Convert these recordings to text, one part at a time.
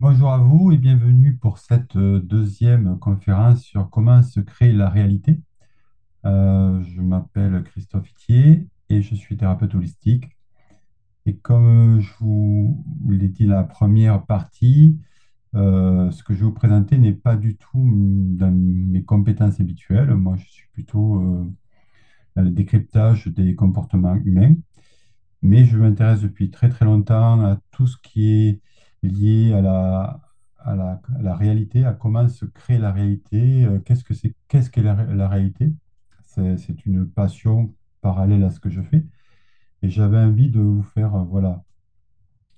Bonjour à vous et bienvenue pour cette deuxième conférence sur comment se crée la réalité. Je m'appelle Christophe Itier et je suis thérapeute holistique. Et comme je vous l'ai dit dans la première partie, ce que je vais vous présenter n'est pas du tout dans mes compétences habituelles. Moi, je suis plutôt dans le décryptage des comportements humains. Mais je m'intéresse depuis très très longtemps à tout ce qui est lié à la réalité, à comment se crée la réalité, qu'est-ce qu'est la réalité. C'est une passion parallèle à ce que je fais. Et j'avais envie de vous faire, voilà,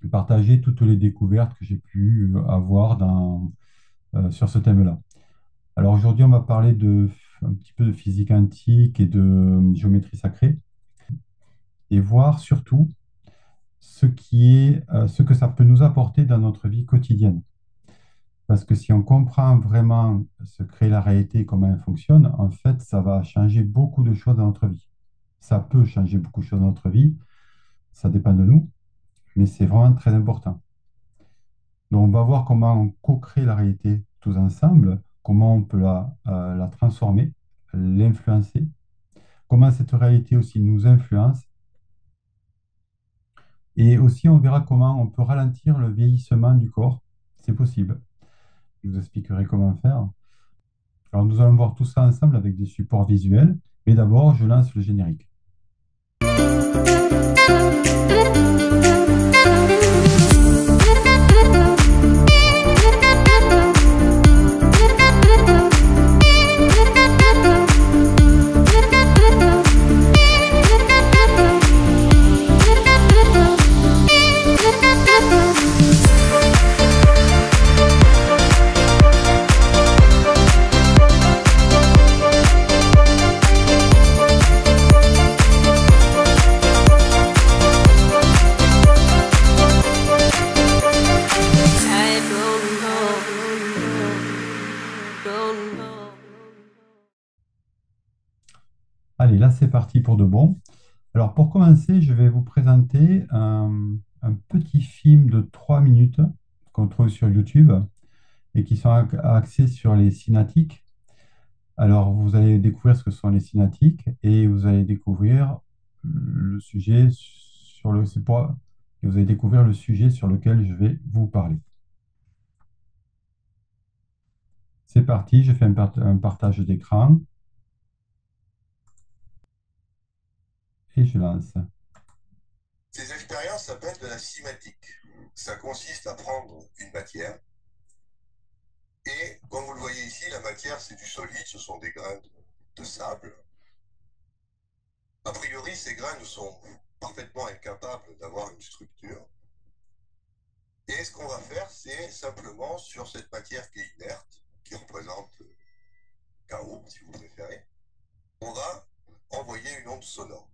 partager toutes les découvertes que j'ai pu avoir sur ce thème-là. Alors aujourd'hui, on va parler un petit peu de physique quantique et de géométrie sacrée et voir surtout ce que ça peut nous apporter dans notre vie quotidienne. Parce que si on comprend vraiment ce qu'est la réalité et comment elle fonctionne, en fait, ça va changer beaucoup de choses dans notre vie. Ça peut changer beaucoup de choses dans notre vie, ça dépend de nous, mais c'est vraiment très important. Donc, on va voir comment on co-crée la réalité tous ensemble, comment on peut la transformer, l'influencer, comment cette réalité aussi nous influence. Et aussi, on verra comment on peut ralentir le vieillissement du corps. C'est possible. Je vous expliquerai comment faire. Alors, nous allons voir tout ça ensemble avec des supports visuels. Mais d'abord, je lance le générique. Allez, là, c'est parti pour de bon. Alors, pour commencer, je vais vous présenter un petit film de 3 minutes qu'on trouve sur YouTube et qui sont axés sur les cinétiques. Alors, vous allez découvrir ce que sont les cinétiques et vous allez découvrir le sujet sur le, c'est pour- et vous allez découvrir le sujet sur lequel je vais vous parler. C'est parti, je fais un partage d'écran et je lance. Ces expériences s'appellent de la cinématique. Ça consiste à prendre une matière et, comme vous le voyez ici, la matière c'est du solide, ce sont des grains de sable. A priori, ces grains sont parfaitement incapables d'avoir une structure. Et ce qu'on va faire, c'est simplement sur cette matière qui est inerte, qui représente chaos, si vous préférez, on va envoyer une onde sonore.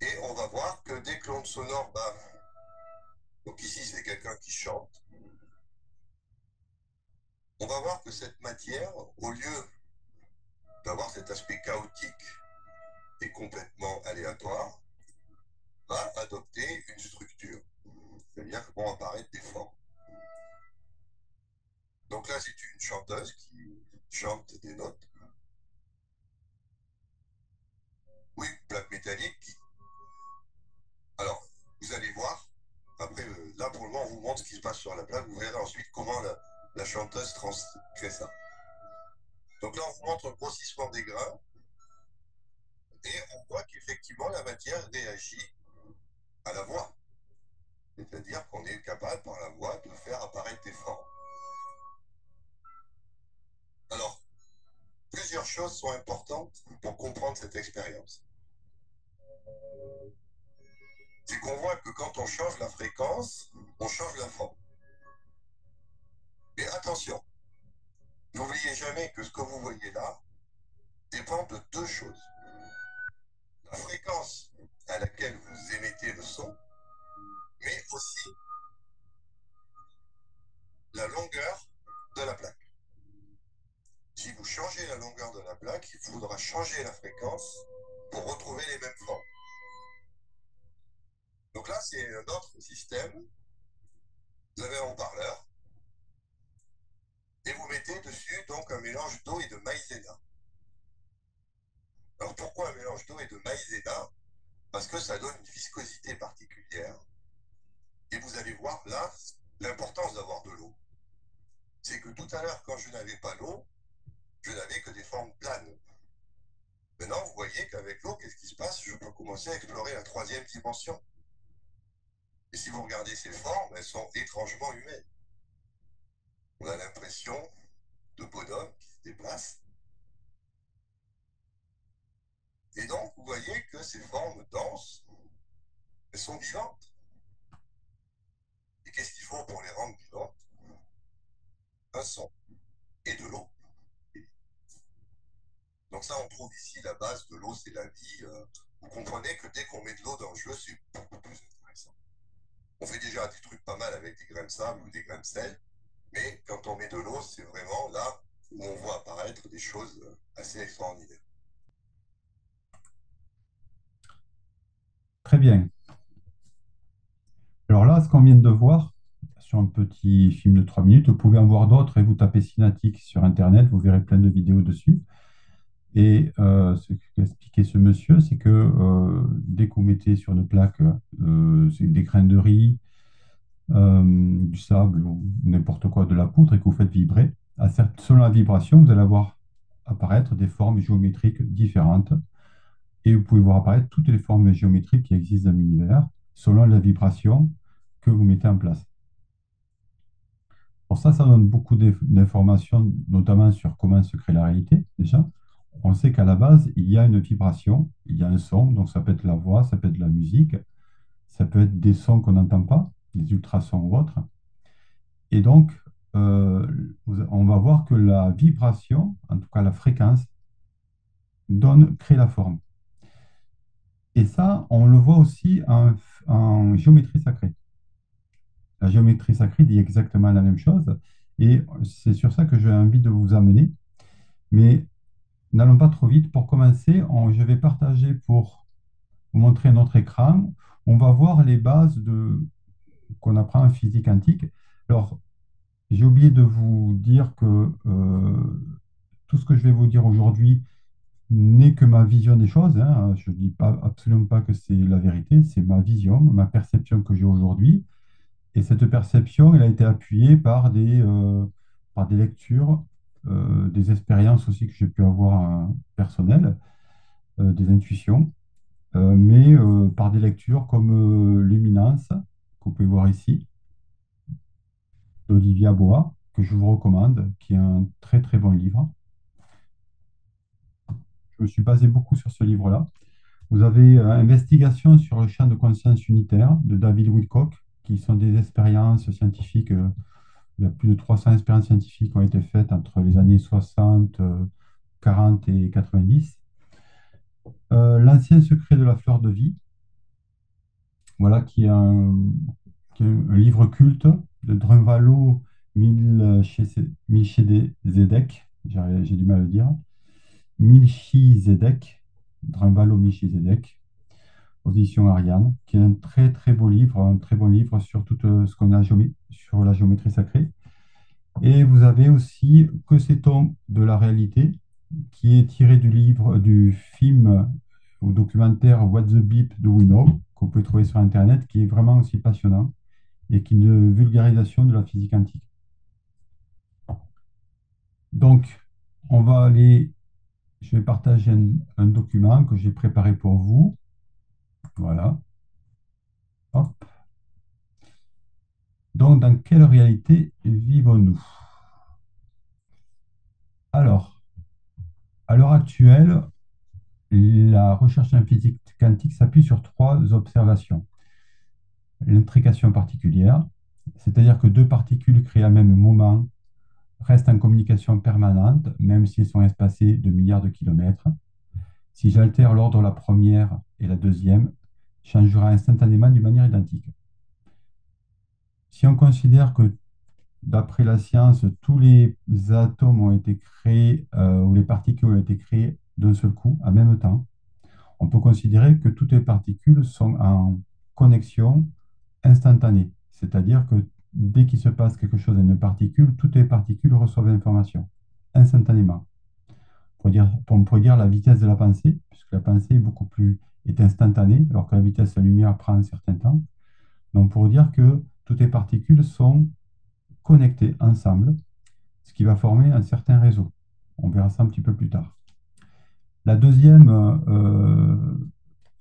Et on va voir que dès que l'onde sonore va, donc ici c'est quelqu'un qui chante, on va voir que cette matière, au lieu d'avoir cet aspect chaotique et complètement aléatoire, va adopter une structure. C'est-à-dire que vont apparaître des formes. Donc là, c'est une chanteuse qui chante des notes. Oui, plaque métallique. Alors, vous allez voir. Après, là, pour le moment, on vous montre ce qui se passe sur la plaque. Vous verrez ensuite comment la chanteuse transcrit ça. Donc là, on vous montre le grossissement des grains. Et on voit qu'effectivement, la matière réagit à la voix. C'est-à-dire qu'on est capable, par la voix, de faire apparaître des formes. Alors, plusieurs choses sont importantes pour comprendre cette expérience. C'est qu'on voit que quand on change la fréquence, on change la forme. Et attention, n'oubliez jamais que ce que vous voyez là dépend de deux choses. La fréquence à laquelle vous émettez le son, mais aussi la longueur de la plaque. Si vous changez la longueur de la plaque, il faudra changer la fréquence pour retrouver les mêmes formes. Donc là, c'est un autre système Vous avez un haut-parleur et vous mettez dessus donc un mélange d'eau et de maïzena. Alors pourquoi un mélange d'eau et de maïzena? Parce que ça donne une viscosité particulière. Et vous allez voir là l'importance d'avoir de l'eau. C'est que tout à l'heure, quand je n'avais pas l'eau, je n'avais que des formes planes. Maintenant, vous voyez qu'avec l'eau, qu'est-ce qui se passe? Je peux commencer à explorer la troisième dimension. Et si vous regardez ces formes, elles sont étrangement humaines. On a l'impression de bonhommes qui se déplacent. Et donc, vous voyez que ces formes denses, elles sont vivantes. Et qu'est-ce qu'il faut pour les rendre vivantes? Un son et de l'eau. Donc ça, on trouve ici la base de l'eau, c'est la vie. Vous comprenez que dès qu'on met de l'eau dans le jeu, c'est beaucoup plus intéressant. On fait déjà des trucs pas mal avec des grains de sable ou des grains de sel, mais quand on met de l'eau, c'est vraiment là où on voit apparaître des choses assez extraordinaires. Très bien. Alors là, ce qu'on vient de voir sur un petit film de 3 minutes, vous pouvez en voir d'autres et vous tapez Cinétique sur Internet, vous verrez plein de vidéos dessus. Et ce qu'expliquait ce monsieur, c'est que dès que vous mettez sur une plaque c'est des grains de riz, du sable ou n'importe quoi, de la poudre, et que vous faites vibrer, selon la vibration, vous allez voir apparaître des formes géométriques différentes. Et vous pouvez voir apparaître toutes les formes géométriques qui existent dans l'univers selon la vibration que vous mettez en place. Pour ça, ça donne beaucoup d'informations, notamment sur comment se crée la réalité, déjà. On sait qu'à la base, il y a une vibration, il y a un son, donc ça peut être la voix, ça peut être la musique, ça peut être des sons qu'on n'entend pas, des ultrasons ou autres. Et donc, euh, on va voir que la vibration, en tout cas la fréquence, crée la forme. Et ça, on le voit aussi en géométrie sacrée. La géométrie sacrée dit exactement la même chose. Et c'est sur ça que j'ai envie de vous amener. Mais n'allons pas trop vite. Pour commencer, je vais partager pour vous montrer un autre écran. On va voir les bases qu'on apprend en physique quantique. Alors, j'ai oublié de vous dire que tout ce que je vais vous dire aujourd'hui n'est que ma vision des choses, hein. Je ne dis pas, absolument pas que c'est la vérité, c'est ma vision, ma perception que j'ai aujourd'hui. Et cette perception, elle a été appuyée par des lectures, des expériences aussi que j'ai pu avoir personnelles, des intuitions, mais par des lectures comme Luminance, que vous pouvez voir ici, d'Olivia Bois, que je vous recommande, qui est un très très bon livre. Je me suis basé beaucoup sur ce livre-là. Vous avez Investigation sur le champ de conscience unitaire de David Wilcock, qui sont des expériences scientifiques. Il y a plus de 300 expériences scientifiques qui ont été faites entre les années 60, 40 et 90. L'ancien secret de la fleur de vie, voilà, qui est un livre culte de Drunvalo Melchizedek, j'ai du mal à le dire, Melchizedek, Drunvalo Melchizedek, Audition Ariane, qui est un très très beau livre, un très bon livre sur tout ce qu'on a sur la géométrie sacrée. Et vous avez aussi Que sait-on de la réalité, qui est tiré du film ou documentaire What the Beep Do We Know, que vous pouvez trouver sur Internet, qui est vraiment aussi passionnant et qui est une vulgarisation de la physique quantique. Donc, je vais partager un document que j'ai préparé pour vous. Voilà. Hop. Donc, dans quelle réalité vivons-nous? Alors, à l'heure actuelle, la recherche en physique quantique s'appuie sur trois observations. L'intrication particulière, c'est-à-dire que deux particules créées à même moment restent en communication permanente, même si elles sont espacées de milliards de kilomètres. Si j'altère l'ordre de la première et la deuxième, changera instantanément d'une manière identique. Si on considère que, d'après la science, tous les atomes ont été créés, ou les particules ont été créées d'un seul coup, en même temps, on peut considérer que toutes les particules sont en connexion instantanée, c'est-à-dire que dès qu'il se passe quelque chose à une particule, toutes les particules reçoivent l'information instantanément. On pourrait dire la vitesse de la pensée, puisque la pensée est instantanée, alors que la vitesse de la lumière prend un certain temps. Donc, pour dire que toutes les particules sont connectées ensemble, ce qui va former un certain réseau. On verra ça un petit peu plus tard. La deuxième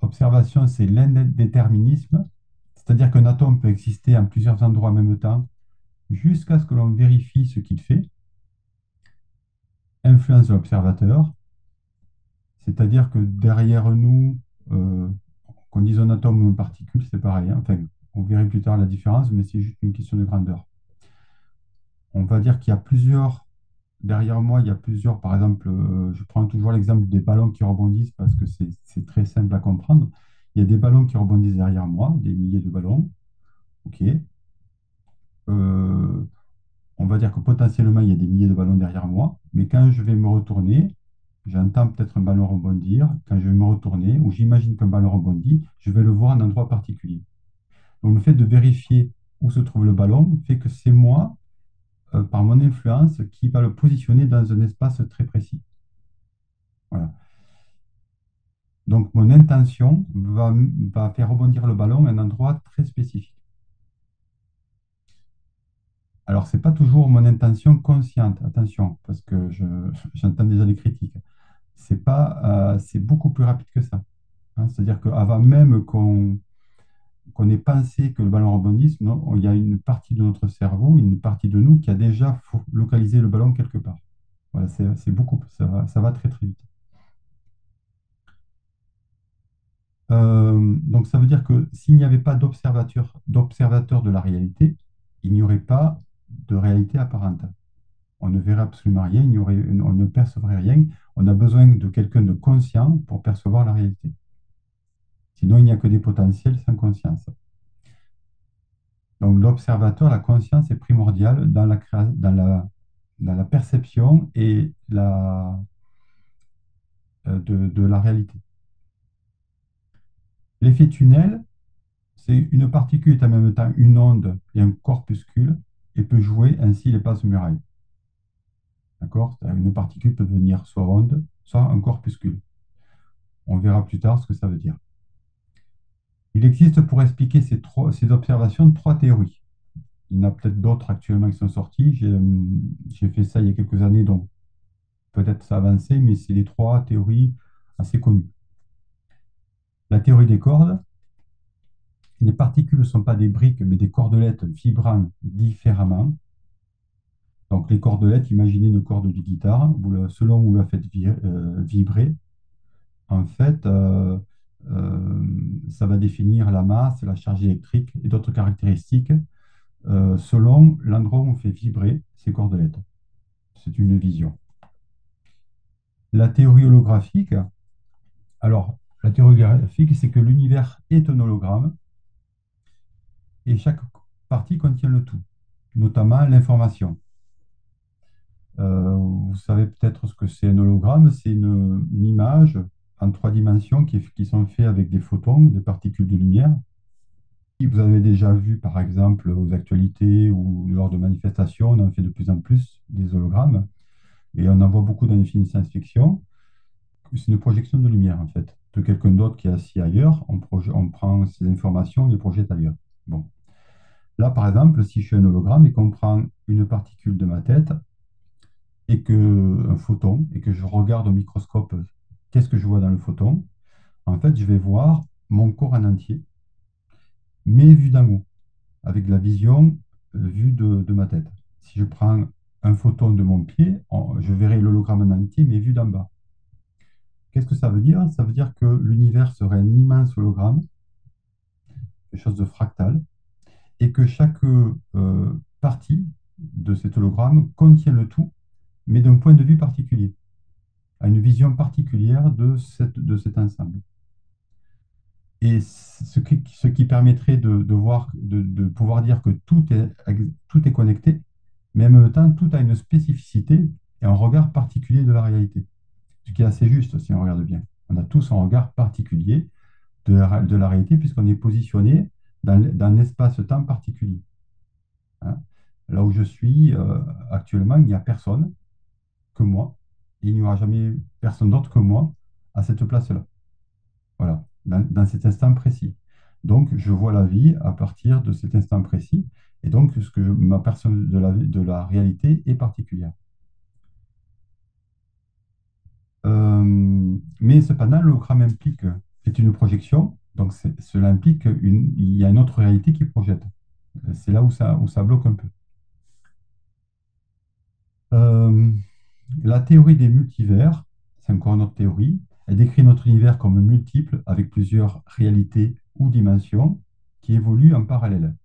observation, c'est l'indéterminisme, c'est-à-dire qu'un atome peut exister en plusieurs endroits en même temps jusqu'à ce que l'on vérifie ce qu'il fait. Influence de l'observateur, c'est-à-dire que derrière nous, euh, qu'on dise un atome ou une particule, c'est pareil, hein. Enfin, on verra plus tard la différence, mais c'est juste une question de grandeur. On va dire qu'il y a plusieurs, derrière moi, il y a plusieurs, par exemple, je prends toujours l'exemple des ballons qui rebondissent parce que c'est très simple à comprendre. Il y a des ballons qui rebondissent derrière moi, des milliers de ballons. OK. Euh, on va dire que potentiellement, il y a des milliers de ballons derrière moi, mais quand je vais me retourner, j'entends peut-être un ballon rebondir. Quand je vais me retourner, ou j'imagine qu'un ballon rebondit, je vais le voir à un endroit particulier. Donc, le fait de vérifier où se trouve le ballon fait que c'est moi, par mon influence, qui va le positionner dans un espace très précis. Voilà. Donc, mon intention va faire rebondir le ballon à un endroit très spécifique. Alors, ce n'est pas toujours mon intention consciente, attention, parce que j'entends déjà des critiques. C'est beaucoup plus rapide que ça, hein. C'est-à-dire qu'avant même qu'on ait pensé que le ballon rebondisse, non, il y a une partie de notre cerveau, une partie de nous qui a déjà localisé le ballon quelque part. Voilà, c'est beaucoup, ça va très très vite. Donc ça veut dire que s'il n'y avait pas d'observateur de la réalité, il n'y aurait pas de réalité apparente. On ne verrait absolument rien, on ne percevrait rien. On a besoin de quelqu'un de conscient pour percevoir la réalité. Sinon, il n'y a que des potentiels sans conscience. Donc l'observateur, la conscience est primordiale dans la perception et de la réalité. L'effet tunnel, c'est une particule est en même temps une onde et un corpuscule et peut jouer ainsi les passes-murailles. D'accord? Une particule peut devenir soit onde, soit un corpuscule. On verra plus tard ce que ça veut dire. Il existe pour expliquer ces observations trois théories. Il y en a peut-être d'autres actuellement qui sont sorties. J'ai fait ça il y a quelques années, donc peut-être ça a avancé, mais c'est les trois théories assez connues. La théorie des cordes. Les particules ne sont pas des briques, mais des cordelettes vibrant différemment. Donc les cordelettes, imaginez une corde de guitare, selon où vous la faites vibrer, en fait, ça va définir la masse, la charge électrique et d'autres caractéristiques selon l'endroit où on fait vibrer ces cordelettes. C'est une vision. La théorie holographique, alors la théorie holographique, c'est que l'univers est un hologramme et chaque partie contient le tout, notamment l'information. Vous savez peut-être ce que c'est un hologramme, c'est une image en trois dimensions qui sont faites avec des photons, des particules de lumière. Vous avez déjà vu, par exemple, aux actualités ou lors de manifestations, on en fait de plus en plus des hologrammes et on en voit beaucoup dans les films de science-fiction. C'est une projection de lumière, en fait, de quelqu'un d'autre qui est assis ailleurs. On prend ces informations, on les projette ailleurs. Bon. Là, par exemple, si je suis un hologramme et qu'on prend une particule de ma tête, un photon, et que je regarde au microscope, qu'est-ce que je vois dans le photon? En fait, je vais voir mon corps en entier, mais vu d'en haut, avec la vision vue de ma tête. Si je prends un photon de mon pied, je verrai l'hologramme en entier, mais vu d'en bas. Qu'est-ce que ça veut dire? Ça veut dire que l'univers serait un immense hologramme, quelque chose de fractal, et que chaque partie de cet hologramme contient le tout, mais d'un point de vue particulier, à une vision particulière de cet ensemble. Et ce qui permettrait de pouvoir dire que tout est connecté, mais en même temps, tout a une spécificité et un regard particulier de la réalité. Ce qui est assez juste si on regarde bien. On a tous un regard particulier de la réalité puisqu'on est positionné dans un espace-temps particulier. hein. Là où je suis actuellement, il n'y a personne que moi. Et il n'y aura jamais personne d'autre que moi à cette place-là. Voilà, dans cet instant précis. Donc, je vois la vie à partir de cet instant précis. Et donc, ma personne de la réalité est particulière. Mais cependant, l'hologramme est une projection. Donc, cela implique il y a une autre réalité qui projette. C'est là où ça bloque un peu. Euh, la théorie des multivers, c'est encore une autre théorie. Elle décrit notre univers comme multiple, avec plusieurs réalités ou dimensions qui évoluent en parallèle.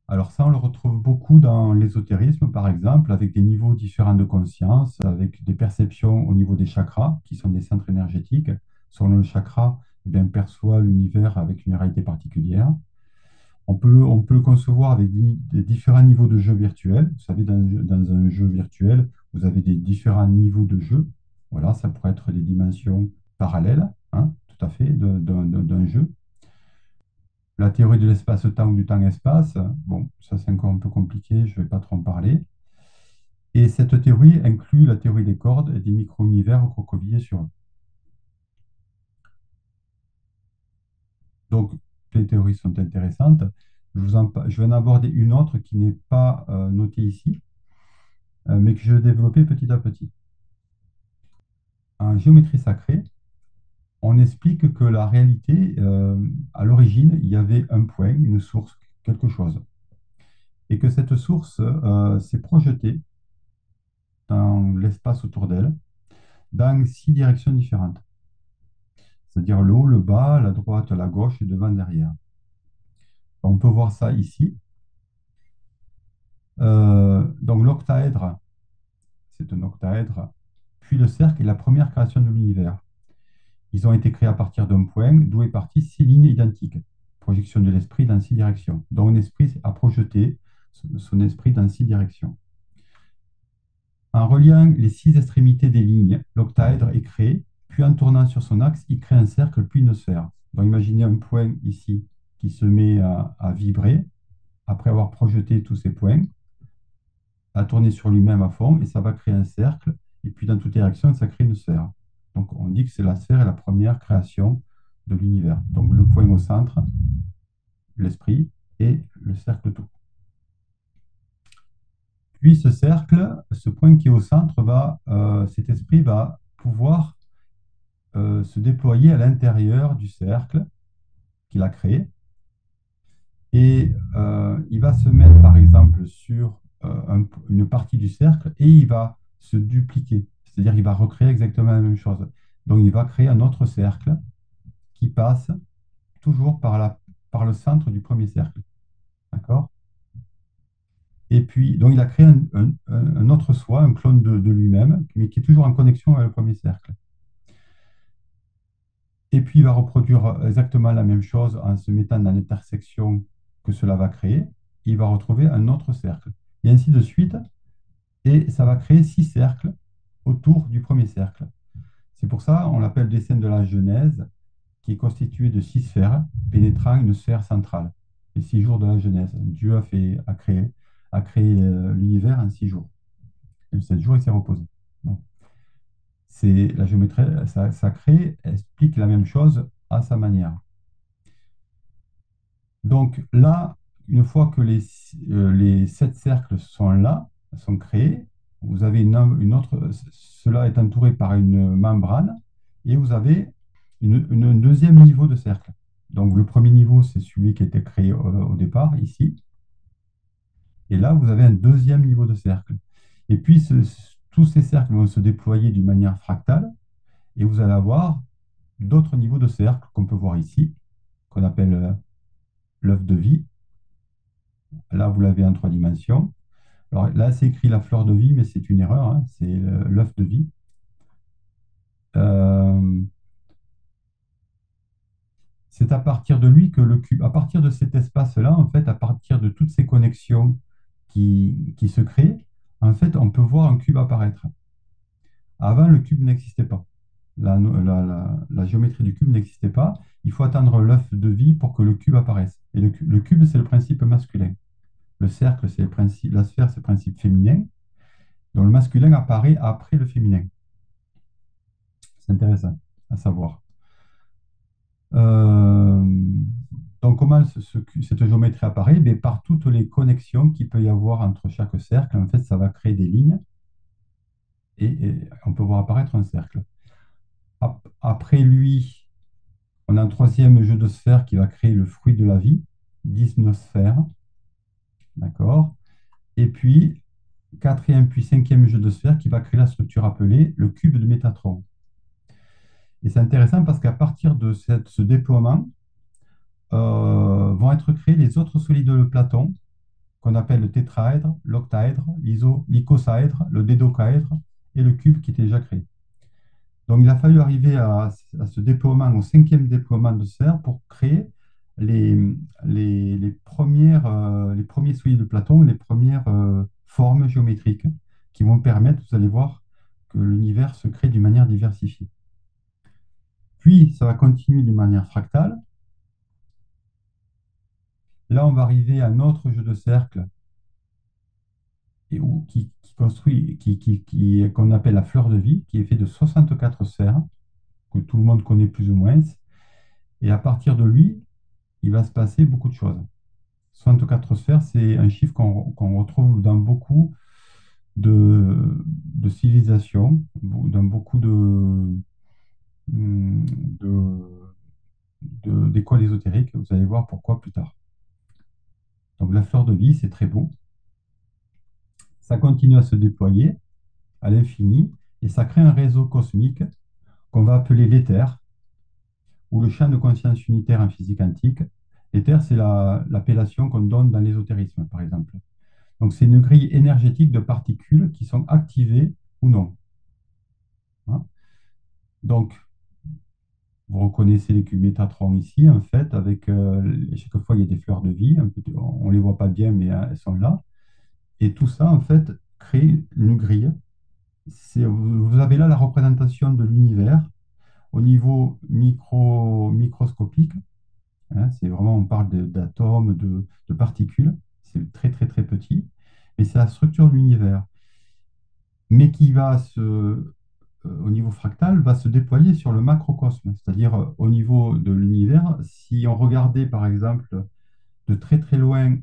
Alors ça, on le retrouve beaucoup dans l'ésotérisme, par exemple, avec des niveaux différents de conscience, avec des perceptions au niveau des chakras, qui sont des centres énergétiques. Selon le chakra, eh bien, on perçoit l'univers avec une réalité particulière. On peut le concevoir avec des différents niveaux de jeu virtuel. Vous savez, dans un jeu virtuel, vous avez des différents niveaux de jeu. Voilà, ça pourrait être des dimensions parallèles, hein, tout à fait, d'un jeu. La théorie de l'espace-temps ou du temps-espace, bon, ça c'est encore un peu compliqué, je ne vais pas trop en parler. Et cette théorie inclut la théorie des cordes et des micro-univers recroquevillés sur eux. Donc, les théories sont intéressantes. Je vais en aborder une autre qui n'est pas notée ici, mais que je vais développer petit à petit. En géométrie sacrée, on explique que la réalité, à l'origine, il y avait un point, une source, quelque chose. Et que cette source s'est projetée dans l'espace autour d'elle, dans 6 directions différentes, c'est-à-dire le haut, le bas, la droite, la gauche et devant, derrière. On peut voir ça ici. Donc l'octaèdre, c'est un octaèdre, puis le cercle est la première création de l'univers. Ils ont été créés à partir d'un point d'où est parti 6 lignes identiques, projection de l'esprit dans 6 directions. Donc un esprit a projeté son esprit dans 6 directions. En reliant les 6 extrémités des lignes, l'octaèdre est créé, puis en tournant sur son axe, il crée un cercle, puis une sphère. Donc imaginez un point ici qui se met à vibrer après avoir projeté tous ces points, à tourner sur lui-même à fond, et ça va créer un cercle, et puis dans toutes les directions, ça crée une sphère. Donc on dit que c'est la sphère et la première création de l'univers. Donc le point au centre, l'esprit, et le cercle tout. Puis ce cercle, ce point qui est au centre, cet esprit va pouvoir se déployer à l'intérieur du cercle qu'il a créé. Et il va se mettre, par exemple, sur une partie du cercle et il va se dupliquer. C'est-à-dire qu'il va recréer exactement la même chose. Donc, il va créer un autre cercle qui passe toujours par le centre du premier cercle. D'accord? Et puis, donc, il a créé un autre soi, un clone de lui-même, mais qui est toujours en connexion avec le premier cercle. Et puis, il va reproduire exactement la même chose en se mettant dans l'intersection que cela va créer. Il va retrouver un autre cercle. Et ainsi de suite. Et ça va créer 6 cercles autour du premier cercle. C'est pour ça qu'on l'appelle le dessin de la Genèse, qui est constitué de 6 sphères pénétrant une sphère centrale. Les 6 jours de la Genèse. Dieu a créé l'univers en 6 jours. Et le 7 jours, il s'est reposé. Bon. C'est la géométrie sacrée explique la même chose à sa manière. Donc là, une fois que les 7 cercles sont là, sont créés, vous avez une autre, cela est entouré par une membrane et vous avez un deuxième niveau de cercle. Donc le premier niveau, c'est celui qui a été créé au départ, ici. Et là, vous avez un deuxième niveau de cercle. Et puis, tous ces cercles vont se déployer d'une manière fractale et vous allez avoir d'autres niveaux de cercle qu'on peut voir ici, qu'on appelle l'œuf de vie. Là, vous l'avez en 3 dimensions. Alors là, c'est écrit la fleur de vie, mais c'est une erreur, hein, c'est l'œuf de vie. Euh, c'est à partir de lui que le cube, à partir de cet espace-là, en fait, à partir de toutes ces connexions qui se créent, en fait, on peut voir un cube apparaître. Avant, le cube n'existait pas. La géométrie du cube n'existait pas. Il faut attendre l'œuf de vie pour que le cube apparaisse. Et le cube, c'est le principe masculin. Le cercle, c'est le principe, la sphère, c'est le principe féminin, dont le masculin apparaît après le féminin. C'est intéressant à savoir. Euh, donc, comment cette géométrie apparaît? Ben, par toutes les connexions qu'il peut y avoir entre chaque cercle. En fait, ça va créer des lignes et on peut voir apparaître un cercle. Après lui, on a un troisième jeu de sphères qui va créer le fruit de la vie, 19 sphères. D'accord? Et puis, quatrième puis cinquième jeu de sphères qui va créer la structure appelée le cube de Métatron. Et c'est intéressant parce qu'à partir de ce déploiement, vont être créés les autres solides de Platon, qu'on appelle le tétraèdre, l'octaèdre, l'icosaèdre, le dédocaèdre et le cube qui était déjà créé. Donc il a fallu arriver à ce déploiement, au cinquième déploiement de sphère pour créer les, les premiers solides de Platon, les premières formes géométriques qui vont permettre, vous allez voir, que l'univers se crée d'une manière diversifiée. Puis ça va continuer d'une manière fractale. Là, on va arriver à un autre jeu de cercle qui construit, qu'on appelle la fleur de vie, qui est fait de 64 sphères, que tout le monde connaît plus ou moins. Et à partir de lui, il va se passer beaucoup de choses. 64 sphères, c'est un chiffre qu'on retrouve dans beaucoup de civilisations, dans beaucoup de, d'écoles ésotériques. Vous allez voir pourquoi plus tard. Donc la fleur de vie, c'est très beau. Ça continue à se déployer à l'infini et ça crée un réseau cosmique qu'on va appeler l'éther ou le champ de conscience unitaire en physique quantique. L'éther, c'est l'appellation qu'on donne dans l'ésotérisme, par exemple. Donc, c'est une grille énergétique de particules qui sont activées ou non. Hein. Donc, vous reconnaissez les cubes Métatron ici, en fait, avec chaque fois, il y a des fleurs de vie. On ne les voit pas bien, mais elles sont là. Et tout ça, en fait, crée une grille. Vous avez là la représentation de l'univers au niveau microscopique. Hein, c'est vraiment, on parle d'atomes, de particules. C'est très, très, très petit. Mais c'est la structure de l'univers. Mais qui va au niveau fractal, va se déployer sur le macrocosme. C'est-à-dire, au niveau de l'univers, si on regardait, par exemple, de très, très loin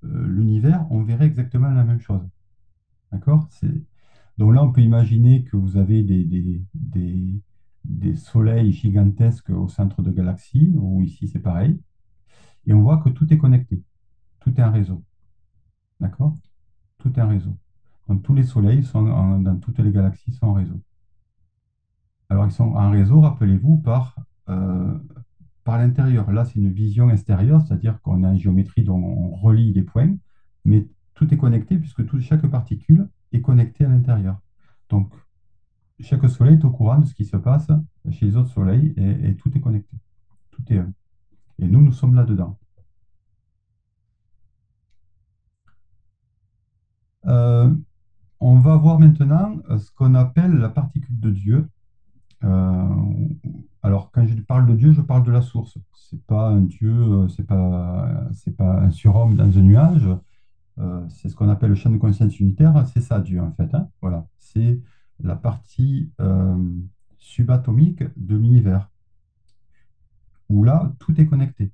l'univers, on verrait exactement la même chose. D'accord? Donc là, on peut imaginer que vous avez des soleils gigantesques au centre de galaxies, ou ici c'est pareil, et on voit que tout est connecté, tout est un réseau. D'accord? Tout est un réseau. Donc tous les soleils dans toutes les galaxies sont en réseau. Alors ils sont en réseau, rappelez-vous, euh, par l'intérieur. Là, c'est une vision extérieure, c'est-à-dire qu'on a une géométrie dont on relie les points, mais tout est connecté puisque chaque particule est connectée à l'intérieur. Donc, chaque soleil est au courant de ce qui se passe chez les autres soleils et tout est connecté. Tout est un. Et nous sommes là-dedans. Euh, on va voir maintenant ce qu'on appelle la particule de Dieu. Euh, alors, quand je parle de Dieu, je parle de la source. C'est pas un Dieu, c'est pas un surhomme dans un nuage. C'est ce qu'on appelle le champ de conscience unitaire. C'est ça, Dieu, en fait. Hein. Voilà. C'est la partie subatomique de l'univers, où là, tout est connecté.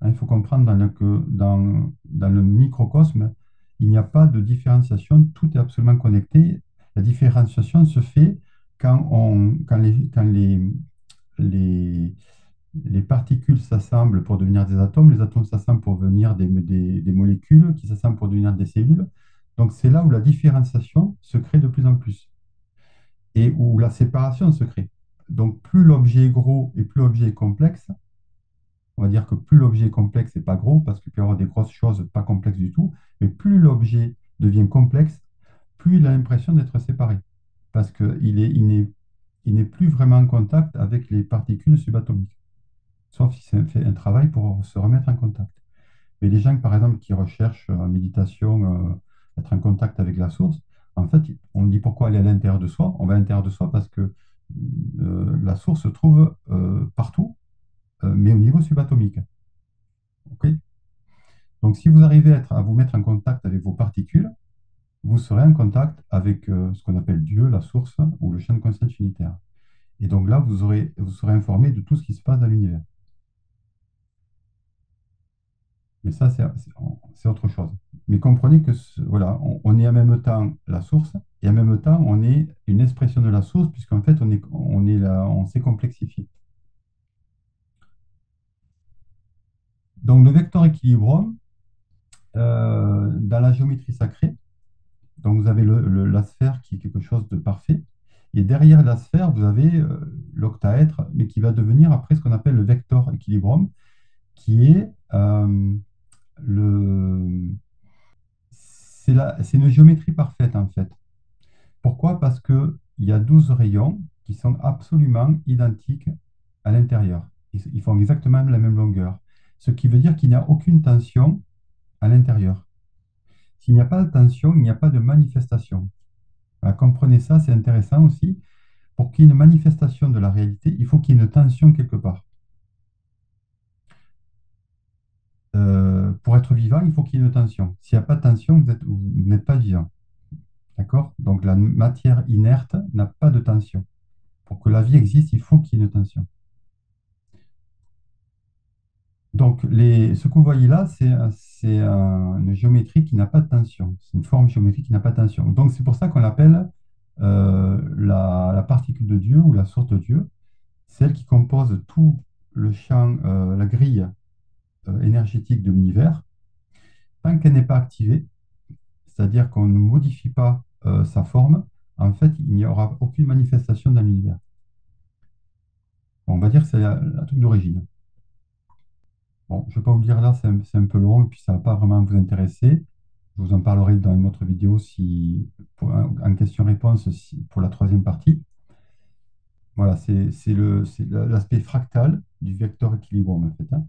Hein, il faut comprendre que dans le microcosme, il n'y a pas de différenciation, tout est absolument connecté. La différenciation se fait quand les, les particules s'assemblent pour devenir des atomes, les atomes s'assemblent pour devenir des molécules, qui s'assemblent pour devenir des cellules. Donc c'est là où la différenciation se crée de plus en plus et où la séparation se crée. Donc plus l'objet est gros et plus l'objet est complexe, on va dire que plus l'objet est complexe et pas gros, parce qu'il peut y avoir des grosses choses pas complexes du tout, mais plus l'objet devient complexe, plus il a l'impression d'être séparé, parce il n'est plus vraiment en contact avec les particules subatomiques, sauf si c'est fait un travail pour se remettre en contact. Mais les gens, par exemple, qui recherchent en méditation, être en contact avec la source, en fait, on dit pourquoi aller à l'intérieur de soi. On va à l'intérieur de soi parce que la source se trouve partout, mais au niveau subatomique. Ok. Donc, si vous arrivez à vous mettre en contact avec vos particules, vous serez en contact avec ce qu'on appelle Dieu, la source ou le champ de conscience unitaire. Et donc là, vous serez informé de tout ce qui se passe dans l'univers. Mais ça, c'est autre chose. Mais comprenez que voilà, on est en même temps la source et en même temps, on est une expression de la source, puisqu'en fait, on est là, on s'est complexifié. Donc, le vecteur équilibre, dans la géométrie sacrée, donc vous avez la sphère qui est quelque chose de parfait. Et derrière la sphère, vous avez l'octaèdre, mais qui va devenir après ce qu'on appelle le vecteur équilibre, qui est le, c'est une géométrie parfaite en fait. Pourquoi? Parce qu'il y a 12 rayons qui sont absolument identiques à l'intérieur. Ils font exactement la même longueur. Ce qui veut dire qu'il n'y a aucune tension à l'intérieur. S'il n'y a pas de tension, il n'y a pas de manifestation. Voilà, comprenez ça, c'est intéressant aussi. Pour qu'il y ait une manifestation de la réalité, il faut qu'il y ait une tension quelque part. Pour être vivant, il faut qu'il y ait une tension. S'il n'y a pas de tension, vous n'êtes pas vivant. D'accord? Donc la matière inerte n'a pas de tension. Pour que la vie existe, il faut qu'il y ait une tension. Donc ce que vous voyez là, une géométrie qui n'a pas de tension. C'est une forme géométrique qui n'a pas de tension. Donc c'est pour ça qu'on l'appelle la particule de Dieu ou la source de Dieu, celle qui compose tout le champ, la grille énergétique de l'univers. Tant qu'elle n'est pas activée, c'est-à-dire qu'on ne modifie pas sa forme, en fait, il n'y aura aucune manifestation dans l'univers. Bon, on va dire que c'est la truc d'origine. Bon, je ne vais pas vous le dire là, c'est un peu long et puis ça ne va pas vraiment vous intéresser. Je vous en parlerai dans une autre vidéo en question-réponse pour la troisième partie. Voilà, c'est l'aspect fractal du vecteur équilibre en fait, hein.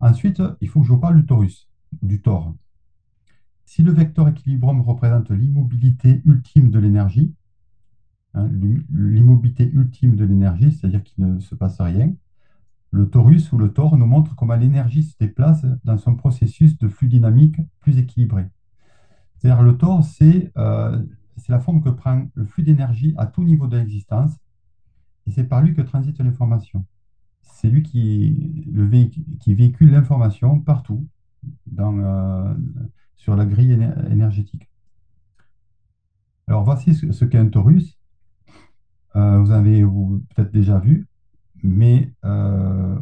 Ensuite, il faut que je vous parle du torus, du tor. Si le vecteur équilibrium représente l'immobilité ultime de l'énergie, hein, l'immobilité ultime de l'énergie, c'est-à-dire qu'il ne se passe rien, le torus ou le tor nous montre comment l'énergie se déplace dans son processus de flux dynamique plus équilibré. C'est-à-dire le tor, c'est la forme que prend le flux d'énergie à tout niveau de l'existence, et c'est par lui que transite l'information. C'est lui qui véhicule l'information partout sur la grille énergétique. Alors voici ce qu'est un torus. Vous avez peut-être déjà vu, mais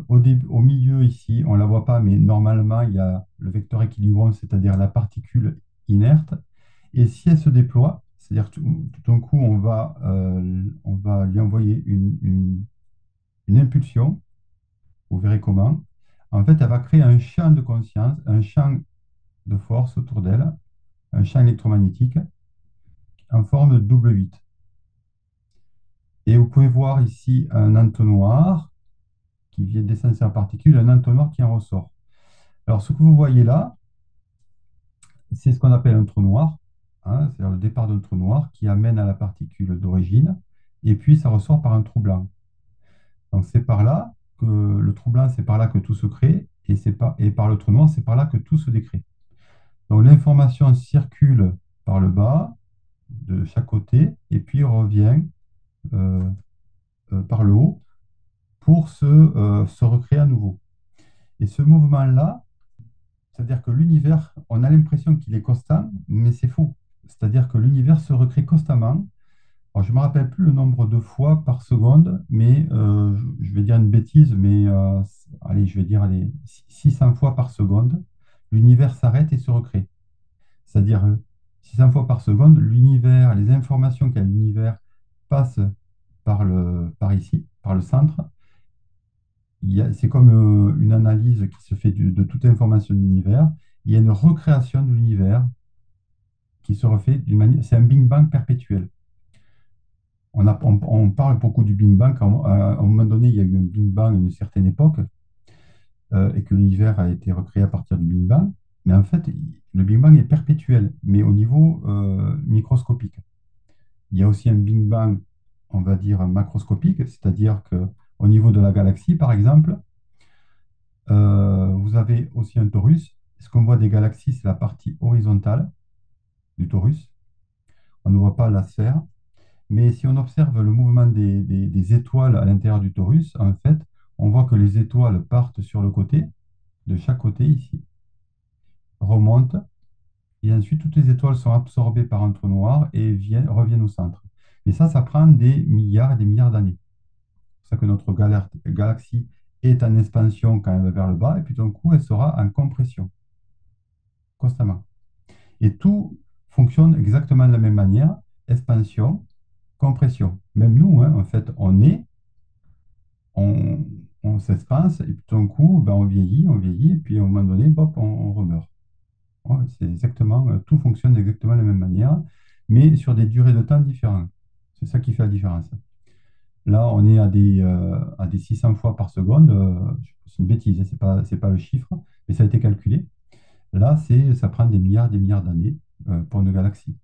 au milieu ici, on ne la voit pas, mais normalement, il y a le vecteur équilibre, c'est-à-dire la particule inerte. Et si elle se déploie, c'est-à-dire tout d'un coup, on va lui envoyer une impulsion, vous verrez comment. En fait, elle va créer un champ de conscience, un champ de force autour d'elle, un champ électromagnétique en forme de double 8. Et vous pouvez voir ici un entonnoir qui vient d'essence en particule, un entonnoir qui en ressort. Alors, ce que vous voyez là, c'est ce qu'on appelle un trou noir, hein, c'est-à-dire le départ d'un trou noir qui amène à la particule d'origine, et puis ça ressort par un trou blanc. Donc, c'est par là que le trou blanc, c'est par là que tout se crée, et par le trou noir, c'est par là que tout se décrée. Donc, l'information circule par le bas, de chaque côté, et puis revient euh, par le haut pour se recréer à nouveau. Et ce mouvement-là, c'est-à-dire que l'univers, on a l'impression qu'il est constant, mais c'est faux. C'est-à-dire que l'univers se recrée constamment. Alors, je ne me rappelle plus le nombre de fois par seconde, mais je vais dire une bêtise, mais allez, je vais dire allez, 600 fois par seconde, l'univers s'arrête et se recrée. C'est-à-dire 600 fois par seconde, l'univers, les informations qu'a l'univers passent par ici, par le centre. C'est comme une analyse qui se fait de toute information de l'univers. Il y a une recréation de l'univers qui se refait d'une manière. C'est un Big Bang perpétuel. On parle beaucoup du Big Bang. À un moment donné, il y a eu un Big Bang à une certaine époque et que l'univers a été recréé à partir du Big Bang. Mais en fait, le Big Bang est perpétuel, mais au niveau microscopique. Il y a aussi un Big Bang, on va dire, macroscopique, c'est-à-dire qu'au niveau de la galaxie, par exemple, vous avez aussi un torus, Ce qu'on voit des galaxies, c'est la partie horizontale du torus. On ne voit pas la sphère. Mais si on observe le mouvement des étoiles à l'intérieur du torus, en fait, on voit que les étoiles partent sur le côté, de chaque côté ici, remontent, et ensuite toutes les étoiles sont absorbées par un trou noir et reviennent au centre. Et ça prend des milliards et des milliards d'années. C'est pour ça que notre galaxie est en expansion quand elle va vers le bas, et puis d'un coup, elle sera en compression, constamment. Et tout fonctionne exactement de la même manière, expansion, compression. Même nous, hein, en fait, on, on s'expanse, et puis tout d'un coup, ben, on vieillit, et puis à un moment donné, hop, on remeurt. Ouais, c'est exactement, tout fonctionne exactement de la même manière, mais sur des durées de temps différentes. C'est ça qui fait la différence. Là, on est à des 600 fois par seconde. C'est une bêtise, hein, c'est pas le chiffre, mais ça a été calculé. Là, ça prend des milliards d'années pour une galaxie.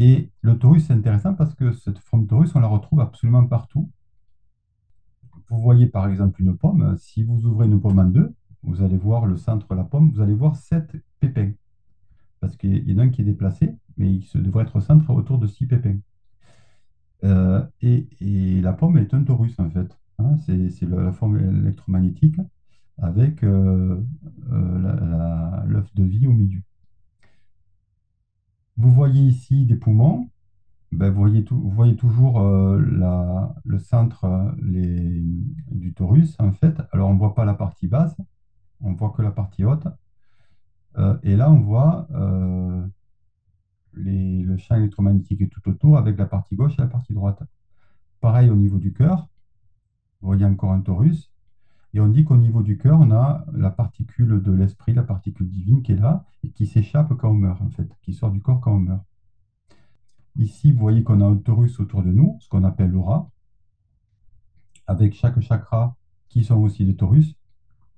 Et le torus, c'est intéressant parce que cette forme torus, on la retrouve absolument partout. Vous voyez par exemple une pomme. Si vous ouvrez une pomme en deux, vous allez voir le centre de la pomme, vous allez voir sept pépins. Parce qu'il y en a un qui est déplacé, mais il se devrait être au centre autour de six pépins. Et la pomme est un torus en fait, hein. C'est la forme électromagnétique avec l'œuf de vie au milieu. Vous voyez ici des poumons. Ben, vous voyez toujours le centre du torus, en fait. Alors, on ne voit pas la partie basse, on voit que la partie haute. Et là, on voit le champ électromagnétique est tout autour avec la partie gauche et la partie droite. Pareil au niveau du cœur, vous voyez encore un torus. Et on dit qu'au niveau du cœur, on a la particule de l'esprit, la particule divine qui est là et qui s'échappe quand on meurt, en fait, qui sort du corps quand on meurt. Ici, vous voyez qu'on a un torus autour de nous, ce qu'on appelle l'aura, avec chaque chakra qui sont aussi des torus.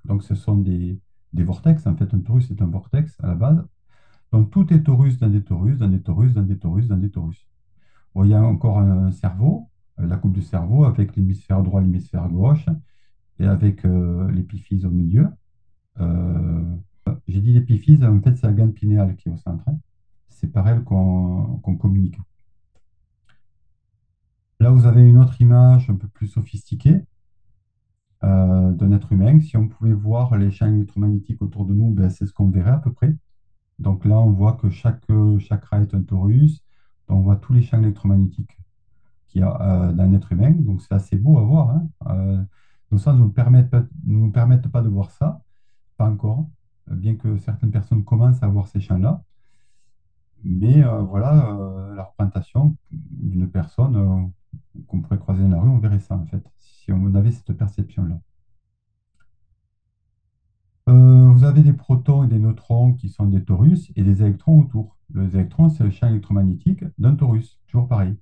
Donc, ce sont des vortex. En fait, un torus est un vortex à la base. Donc, tout est torus dans des torus, dans des torus, dans des torus, dans des torus. Bon, il y a encore un cerveau, la coupe du cerveau, avec l'hémisphère droit, l'hémisphère gauche, et avec l'épiphyse au milieu. Euh, j'ai dit l'épiphyse, en fait, c'est la glande pinéale qui est au centre, hein. C'est par elle qu'on communique. Là, vous avez une autre image un peu plus sophistiquée d'un être humain. Si on pouvait voir les champs électromagnétiques autour de nous, ben, c'est ce qu'on verrait à peu près. Donc là, on voit que chaque chakra est un torus. Donc, on voit tous les champs électromagnétiques qu'il y a d'un être humain. Donc c'est assez beau à voir, hein. Nos sens ne nous permettent pas de voir ça, pas encore, bien que certaines personnes commencent à voir ces champs-là. Mais voilà, la représentation d'une personne qu'on pourrait croiser dans la rue, on verrait ça en fait, si on avait cette perception-là. Vous avez des protons et des neutrons qui sont des torus et des électrons autour. Les électrons, c'est le champ électromagnétique d'un torus, toujours pareil.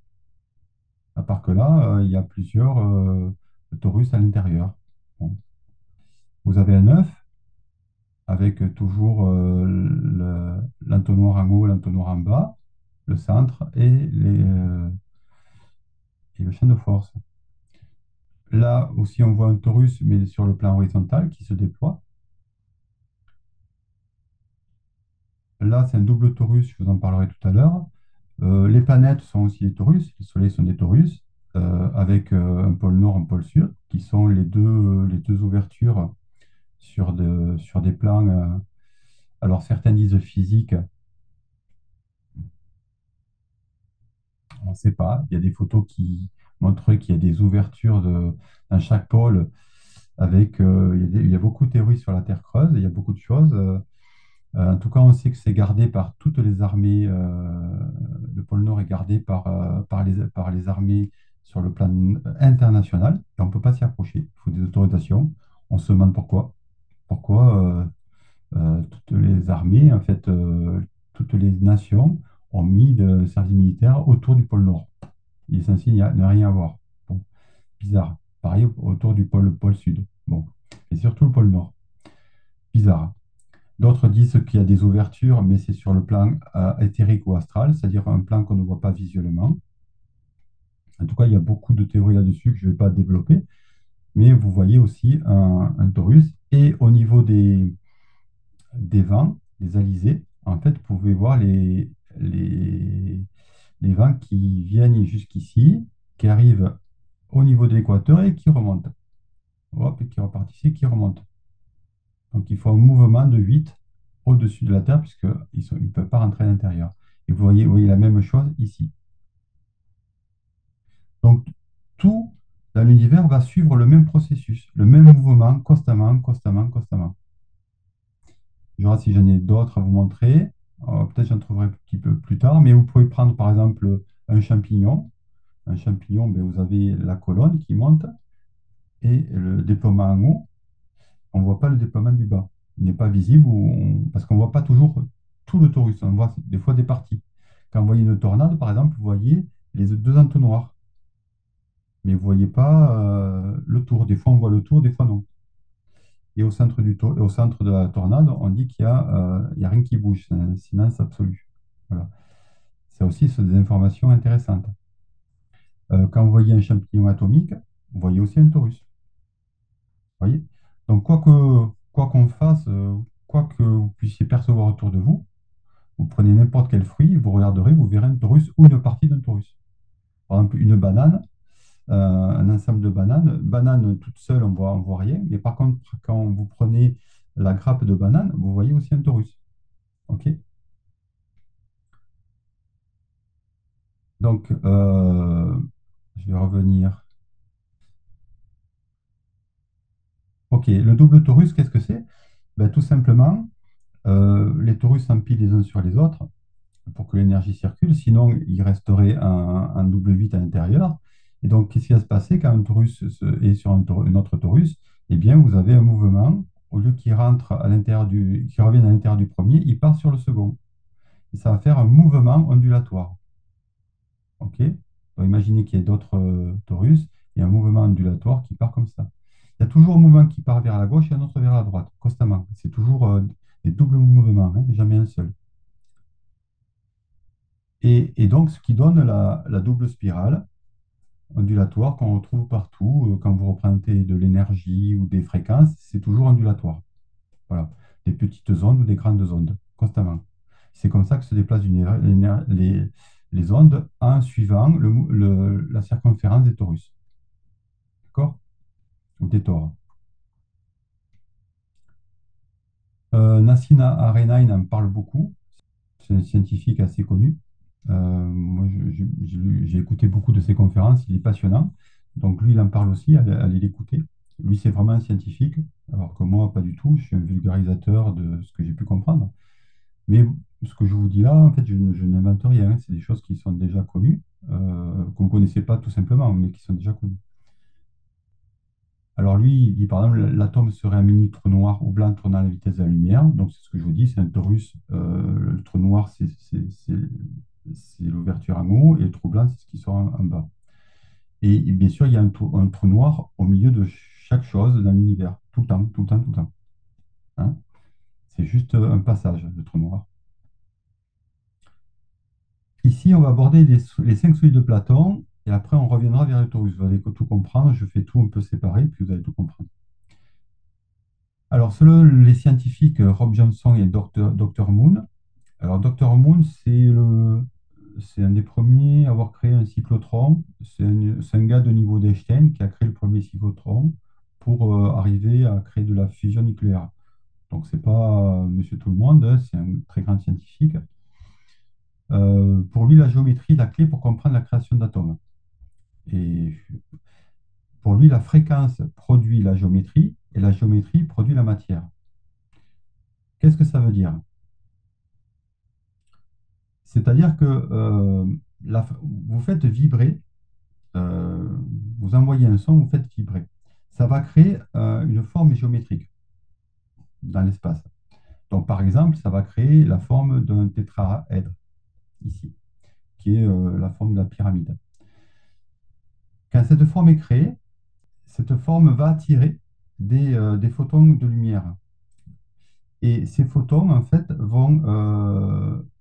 À part que là, il y a plusieurs torus à l'intérieur. Bon. Vous avez un œuf avec toujours l'entonnoir en haut, l'entonnoir en bas, le centre et le champ de force. Là aussi, on voit un torus, mais sur le plan horizontal, qui se déploie. Là, c'est un double torus, je vous en parlerai tout à l'heure. Les planètes sont aussi des torus, les soleils sont des torus, avec un pôle nord, un pôle sud, qui sont les deux ouvertures sur des plans. Alors, certains disent physiques, on ne sait pas. Il y a des photos qui montrent qu'il y a des ouvertures dans chaque pôle, avec, il y a beaucoup de théories sur la Terre creuse, il y a beaucoup de choses. En tout cas, on sait que c'est gardé par toutes les armées. Le pôle Nord est gardé par les armées sur le plan international et on ne peut pas s'y approcher. Il faut des autorisations. On se demande pourquoi. Pourquoi toutes les armées, en fait, toutes les nations ont mis de service militaire autour du pôle Nord. Il est censé ne rien avoir. Bon, bizarre. Pareil autour du pôle Sud. Bon, et surtout le pôle Nord. Bizarre. D'autres disent qu'il y a des ouvertures, mais c'est sur le plan éthérique ou astral, c'est-à-dire un plan qu'on ne voit pas visuellement. En tout cas, il y a beaucoup de théories là-dessus que je ne vais pas développer, mais vous voyez aussi un torus. Et au niveau des vents, des alizés. En fait, vous pouvez voir les vents qui viennent jusqu'ici, qui arrivent au niveau de l'équateur et qui remontent. Hop, et qui repartent ici, qui remontent. Donc, il faut un mouvement de 8 au-dessus de la Terre, puisqu'ils ne peuvent pas rentrer à l'intérieur. Et vous voyez la même chose ici. Donc, tout dans l'univers va suivre le même processus, le même mouvement, constamment, constamment, constamment. Je verrai si j'en ai d'autres à vous montrer. Peut-être j'en trouverai un petit peu plus tard, mais vous pouvez prendre par exemple un champignon. Un champignon, ben, vous avez la colonne qui monte et le déploiement en haut. On ne voit pas le déploiement du bas. Il n'est pas visible parce qu'on ne voit pas toujours tout le torus. On voit des fois des parties. Quand vous voyez une tornade, par exemple, vous voyez les deux entonnoirs, mais vous ne voyez pas le tour. Des fois, on voit le tour, des fois, non. Et au centre au centre de la tornade, on dit qu'il y a rien qui bouge. C'est un silence absolu. Voilà. Ça aussi, c'est des informations intéressantes. Quand vous voyez un champignon atomique, vous voyez aussi un torus. Vous voyez? Donc, quoi qu'on fasse, quoi que vous puissiez percevoir autour de vous, vous prenez n'importe quel fruit, vous regarderez, vous verrez un torus ou une partie d'un torus. Par exemple, une banane, un ensemble de bananes. Banane toute seule, on voit rien. Mais par contre, quand vous prenez la grappe de banane, vous voyez aussi un torus. OK? Donc, je vais revenir. OK, le double torus, qu'est-ce que c'est? Ben, tout simplement, les torus s'empilent les uns sur les autres pour que l'énergie circule, sinon il resterait un double vide à l'intérieur. Et donc, qu'est-ce qui va se passer quand un torus est sur un autre torus? Eh bien, vous avez un mouvement, au lieu qu'il rentre à l'intérieur qu'il revienne à l'intérieur du premier, il part sur le second. Et ça va faire un mouvement ondulatoire. OK? Donc, imaginez qu'il y ait d'autres torus et un mouvement ondulatoire qui part comme ça. Il y a toujours un mouvement qui part vers la gauche et un autre vers la droite, constamment. C'est toujours des doubles mouvements, hein, jamais un seul. Et donc, ce qui donne la double spirale ondulatoire qu'on retrouve partout. Quand vous représentez de l'énergie ou des fréquences, c'est toujours ondulatoire. Voilà. Des petites ondes ou des grandes ondes, constamment. C'est comme ça que se déplacent les ondes en suivant la circonférence des torus. D'accord? Ou des tores. Nassina Arenain en parle beaucoup. C'est un scientifique assez connu. Moi, j'ai écouté beaucoup de ses conférences, il est passionnant. Donc lui, il en parle aussi, allez l'écouter. Lui, c'est vraiment un scientifique, alors que moi, pas du tout. Je suis un vulgarisateur de ce que j'ai pu comprendre. Mais ce que je vous dis là, en fait, je n'invente rien. C'est des choses qui sont déjà connues, qu'on ne connaissait pas tout simplement, mais qui sont déjà connues. Alors lui, il dit par exemple, l'atome serait un mini trou noir ou blanc tournant à la vitesse de la lumière. Donc c'est ce que je vous dis, c'est un torus. Le trou noir, c'est l'ouverture en haut et le trou blanc, c'est ce qui sort en bas. Et bien sûr, il y a un trou noir au milieu de chaque chose dans l'univers, tout le temps, tout le temps, tout le temps. Hein. C'est juste un passage, le trou noir. Ici, on va aborder les cinq seuils de Platon et après, on reviendra vers le torus. Vous allez tout comprendre. Je fais tout un peu séparé, puis vous allez tout comprendre. Alors, selon les scientifiques Rob Johnson et Dr. Moon, alors Dr. Moon, c'est un des premiers à avoir créé un cyclotron. C'est un gars de niveau d'Einstein qui a créé le premier cyclotron pour arriver à créer de la fusion nucléaire. Donc, c'est pas Monsieur Tout-le-Monde, hein, c'est un très grand scientifique. Pour lui, la géométrie est la clé pour comprendre la création d'atomes. Et pour lui, la fréquence produit la géométrie et la géométrie produit la matière. Qu'est-ce que ça veut dire? C'est-à-dire que vous faites vibrer, euh, vous envoyez un son, vous faites vibrer. Ça va créer une forme géométrique dans l'espace. Donc, par exemple, ça va créer la forme d'un tétraèdre, ici, qui est la forme de la pyramide. Quand cette forme est créée, cette forme va attirer des photons de lumière. Et ces photons, en fait, vont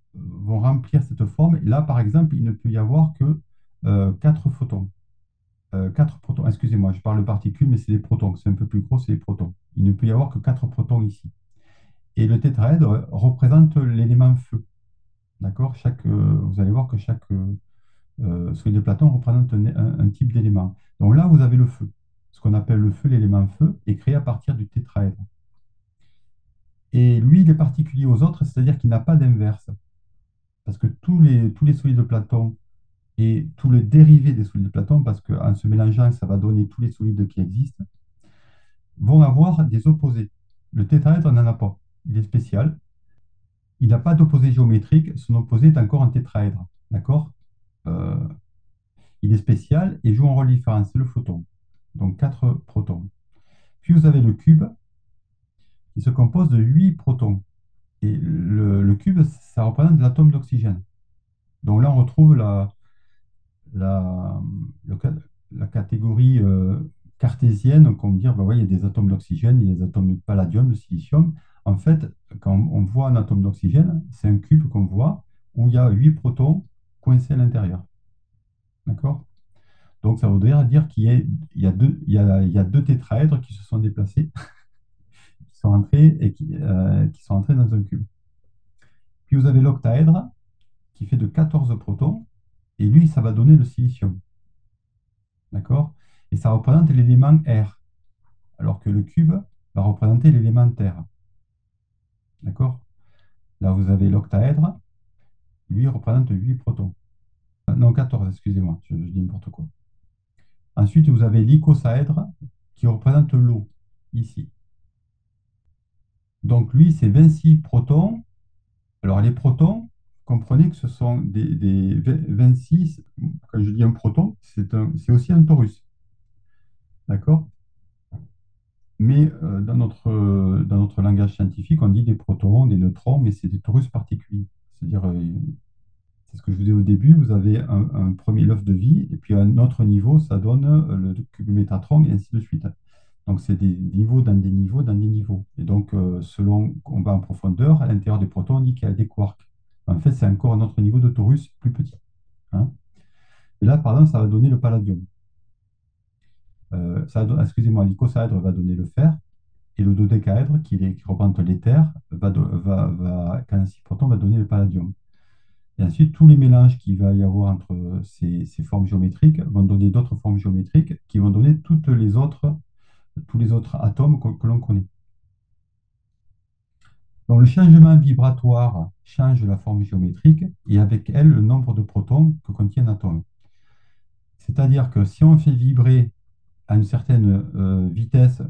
remplir cette forme. Et là, par exemple, il ne peut y avoir que 4 photons. 4 protons, excusez-moi, je parle de particules, mais c'est des protons. C'est un peu plus gros, c'est des protons. Il ne peut y avoir que 4 protons ici. Et le tétraèdre représente l'élément feu. D'accord? Vous allez voir que chaque solide de Platon représente un type d'élément. Donc là, vous avez le feu. Ce qu'on appelle le feu, l'élément feu, est créé à partir du tétraèdre. Et lui, il est particulier aux autres, c'est-à-dire qu'il n'a pas d'inverse. Parce que tous les solides de Platon et tous les dérivés des solides de Platon, parce qu'en se mélangeant, ça va donner tous les solides qui existent, vont avoir des opposés. Le tétraèdre n'en a pas. Il est spécial. Il n'a pas d'opposé géométrique. Son opposé est encore un tétraèdre. D'accord? Euh, il est spécial et joue un rôle différent. C'est le photon. Donc 4 protons. Puis vous avez le cube qui se compose de 8 protons. Et le cube, ça représente l'atome d'oxygène. Donc là, on retrouve la, le la catégorie cartésienne, comme dire, ben ouais, il y a des atomes d'oxygène, il y a des atomes de palladium, de silicium. En fait, quand on voit un atome d'oxygène, c'est un cube qu'on voit où il y a 8 protons coincés à l'intérieur. D'accord? Donc ça voudrait dire il y a deux tétraèdres qui se sont déplacés, qui sont entrés qui sont entrés dans un cube. Puis vous avez l'octaèdre qui fait de 14 protons, et lui, ça va donner le silicium. D'accord? Et ça représente l'élément R, alors que le cube va représenter l'élément Terre. D'accord? Là, vous avez l'octaèdre, lui représente 8 protons. Non, 14, excusez-moi, je dis n'importe quoi. Ensuite, vous avez l'icosaèdre qui représente l'eau, ici. Donc, lui, c'est 26 protons. Alors, les protons, comprenez que ce sont des 26, quand je dis un proton, c'est aussi un torus. D'accord? Mais dans notre langage scientifique, on dit des protons, des neutrons, mais c'est des torus particuliers. C'est-à-dire, c'est ce que je vous disais au début, vous avez un premier œuf de vie, et puis à un autre niveau, ça donne le cube métatron, et ainsi de suite. Donc, c'est des niveaux dans des niveaux dans des niveaux. Et donc, selon qu'on va en profondeur, à l'intérieur des protons, on dit qu'il y a des quarks. En fait, c'est encore un autre niveau de torus plus petit. Hein. Et là, par exemple, ça va donner le palladium. Excusez-moi, l'icosaèdre va donner le fer. Et le dodécaèdre, qui représente l'éther, quand 6 protons, va donner le palladium. Et ensuite, tous les mélanges qu'il va y avoir entre ces formes géométriques vont donner d'autres formes géométriques qui vont donner tous les autres atomes que l'on connaît. Donc, le changement vibratoire change la forme géométrique et avec elle le nombre de protons que contient un atome. C'est-à-dire que si on fait vibrer à une certaine vitesse,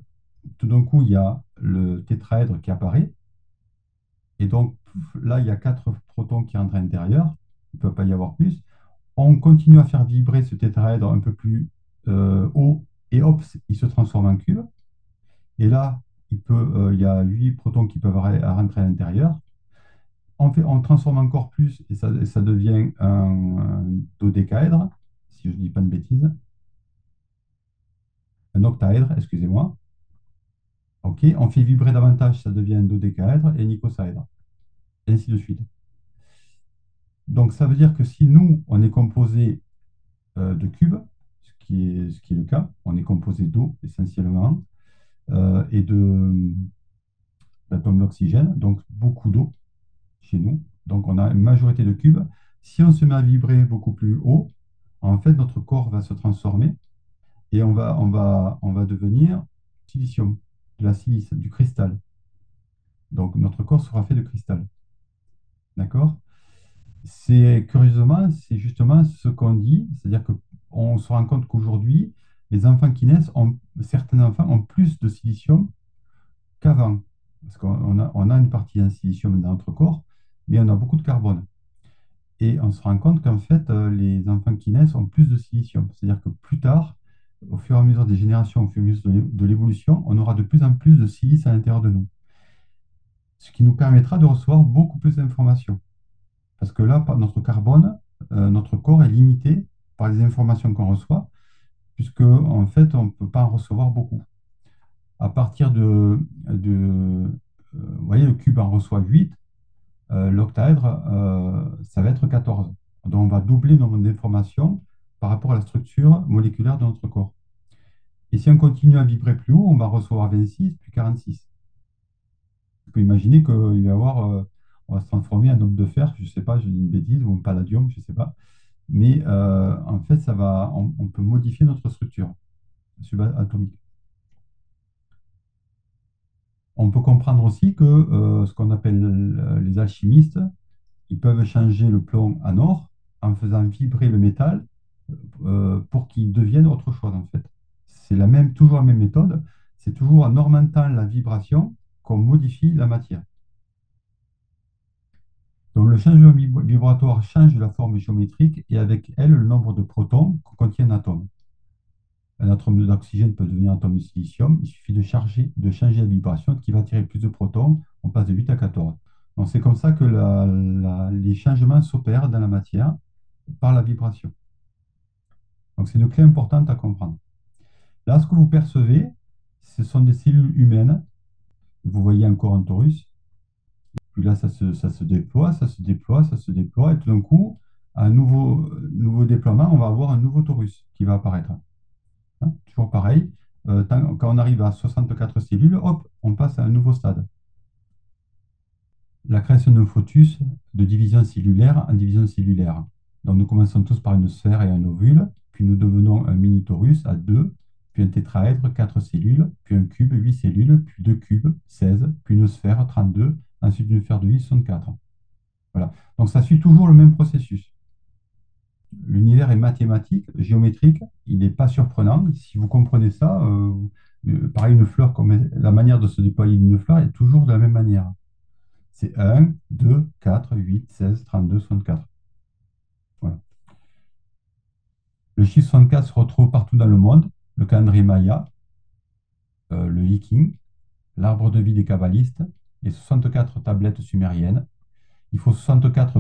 tout d'un coup, il y a le tétraèdre qui apparaît. Et donc, là, il y a 4 protons qui rentrent à l'intérieur. Il ne peut pas y avoir plus. On continue à faire vibrer ce tétraèdre un peu plus haut et hop, il se transforme en cube. Et là, il y a 8 protons qui peuvent rentrer à l'intérieur. On transforme encore plus et ça devient un dodécaèdre, si je ne dis pas de bêtises. Un octaèdre, excusez-moi. OK, on fait vibrer davantage, ça devient un dodécaèdre et un icosaèdre, et ainsi de suite. Donc, ça veut dire que si nous, on est composé de cubes, ce qui est le cas, on est composé d'eau essentiellement, et d'atomes d'oxygène, donc beaucoup d'eau chez nous. Donc, on a une majorité de cubes. Si on se met à vibrer beaucoup plus haut, en fait, notre corps va se transformer et on va devenir silicium, de la silice, du cristal. Donc, notre corps sera fait de cristal. D'accord? Curieusement, c'est justement ce qu'on dit, c'est-à-dire qu'on se rend compte qu'aujourd'hui, les enfants qui naissent, certains enfants ont plus de silicium qu'avant. Parce qu'on a une partie en silicium dans notre corps, mais on a beaucoup de carbone. Et on se rend compte qu'en fait, les enfants qui naissent ont plus de silicium. C'est-à-dire que plus tard, au fur et à mesure des générations, au fur et à mesure de l'évolution, on aura de plus en plus de silice à l'intérieur de nous. Ce qui nous permettra de recevoir beaucoup plus d'informations. Parce que là, par notre carbone, notre corps est limité par les informations qu'on reçoit, puisque en fait, on ne peut pas en recevoir beaucoup. À partir vous voyez, le cube en reçoit 8, l'octaèdre, ça va être 14. Donc, on va doubler le nombre d'informations par rapport à la structure moléculaire de notre corps. Et si on continue à vibrer plus haut, on va recevoir 26 puis 46. peut imaginer qu'il va y avoir, on va se transformer en homme de fer, je ne sais pas, je dis une bêtise, ou en palladium, je ne sais pas. Mais en fait, on peut modifier notre structure subatomique. On peut comprendre aussi que ce qu'on appelle les alchimistes, ils peuvent changer le plomb en or en faisant vibrer le métal pour qu'il devienne autre chose, en fait. C'est toujours la même méthode. C'est toujours en augmentant la vibration qu'on modifie la matière. Donc, le changement vibratoire change la forme géométrique et avec elle le nombre de protons que contient un atome. Un atome d'oxygène peut devenir un atome de silicium. Il suffit de changer la vibration qui va attirer plus de protons. On passe de 8 à 14. Donc, c'est comme ça que les changements s'opèrent dans la matière par la vibration. Donc, c'est une clé importante à comprendre. Là, ce que vous percevez, ce sont des cellules humaines. Vous voyez encore un torus. Puis là, ça se déploie, ça se déploie, ça se déploie. Et tout d'un coup, un nouveau déploiement, on va avoir un nouveau torus qui va apparaître. Hein, toujours pareil. Quand on arrive à 64 cellules, hop, on passe à un nouveau stade. La création d'un fœtus de division cellulaire en division cellulaire. Donc, nous commençons tous par une sphère et un ovule, puis nous devenons un mini-torus à 2, puis un tétraèdre, 4 cellules, puis un cube, 8 cellules, puis 2 cubes, 16, puis une sphère, 32, ensuite une sphère de 8, 64. Voilà. Donc, ça suit toujours le même processus. L'univers est mathématique, géométrique, il n'est pas surprenant. Si vous comprenez ça, pareil, une fleur, comme la manière de se déployer d'une fleur est toujours de la même manière. C'est 1, 2, 4, 8, 16, 32, 64. Voilà. Le chiffre 64 se retrouve partout dans le monde, le calendrier Maya, le Viking, l'arbre de vie des kabbalistes, les 64 tablettes sumériennes. Il faut 64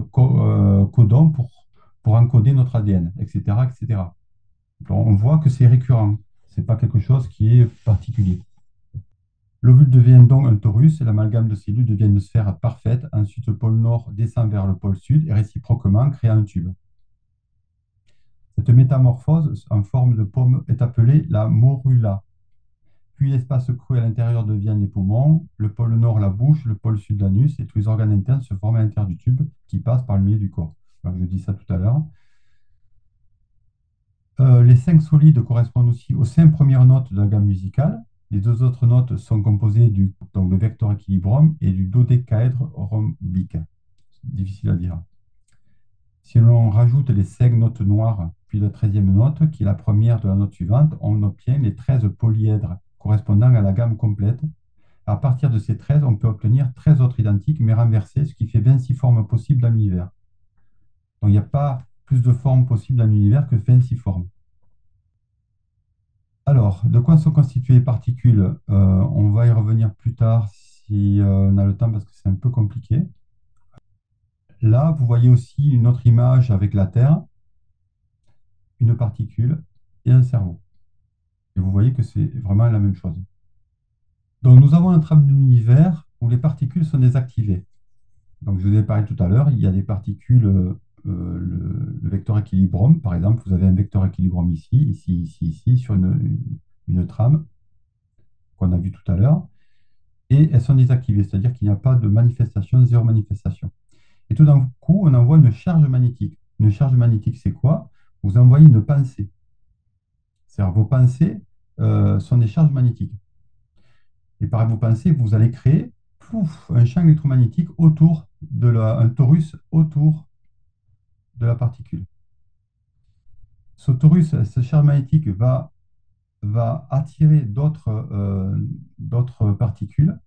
codons pour encoder notre ADN, etc., etc. Donc, on voit que c'est récurrent. Ce n'est pas quelque chose qui est particulier. L'ovule devient donc un torus et l'amalgame de cellules devient une sphère parfaite. Ensuite, le pôle nord descend vers le pôle sud et réciproquement créant un tube. Cette métamorphose en forme de pomme est appelée la morula. Puis l'espace creux à l'intérieur devient les poumons, le pôle nord la bouche, le pôle sud l'anus et tous les organes internes se forment à l'intérieur du tube qui passe par le milieu du corps. Alors, je dis ça tout à l'heure. Les 5 solides correspondent aussi aux 5 premières notes de la gamme musicale. Les deux autres notes sont composées donc, le vecteur équilibrium et du dodécaèdre rhombique. Difficile à dire. Si l'on rajoute les 5 notes noires, puis la 13e note, qui est la première de la note suivante, on obtient les 13 polyèdres correspondant à la gamme complète. À partir de ces 13, on peut obtenir 13 autres identiques, mais renversées, ce qui fait 26 formes possibles dans l'univers. Donc il n'y a pas plus de formes possibles dans l'univers que 26 formes. Alors, de quoi sont constituées les particules? On va y revenir plus tard si on a le temps parce que c'est un peu compliqué. Là, vous voyez aussi une autre image avec la Terre, une particule et un cerveau. Et vous voyez que c'est vraiment la même chose. Donc, nous avons un trame de l'univers où les particules sont désactivées. Donc, je vous ai parlé tout à l'heure, il y a des particules, le vecteur équilibrium, par exemple, vous avez un vecteur équilibrium ici, ici, ici, ici, sur une trame qu'on a vue tout à l'heure, et elles sont désactivées, c'est-à-dire qu'il n'y a pas de manifestation, zéro manifestation. Et tout d'un coup, on envoie une charge magnétique. Une charge magnétique, c'est quoi? Vous envoyez une pensée. C'est-à-dire vos pensées sont des charges magnétiques. Et par vos pensées, vous allez créer plouf, un champ électromagnétique un torus autour de la particule. Ce torus, ce champ magnétique va attirer d'autres particules,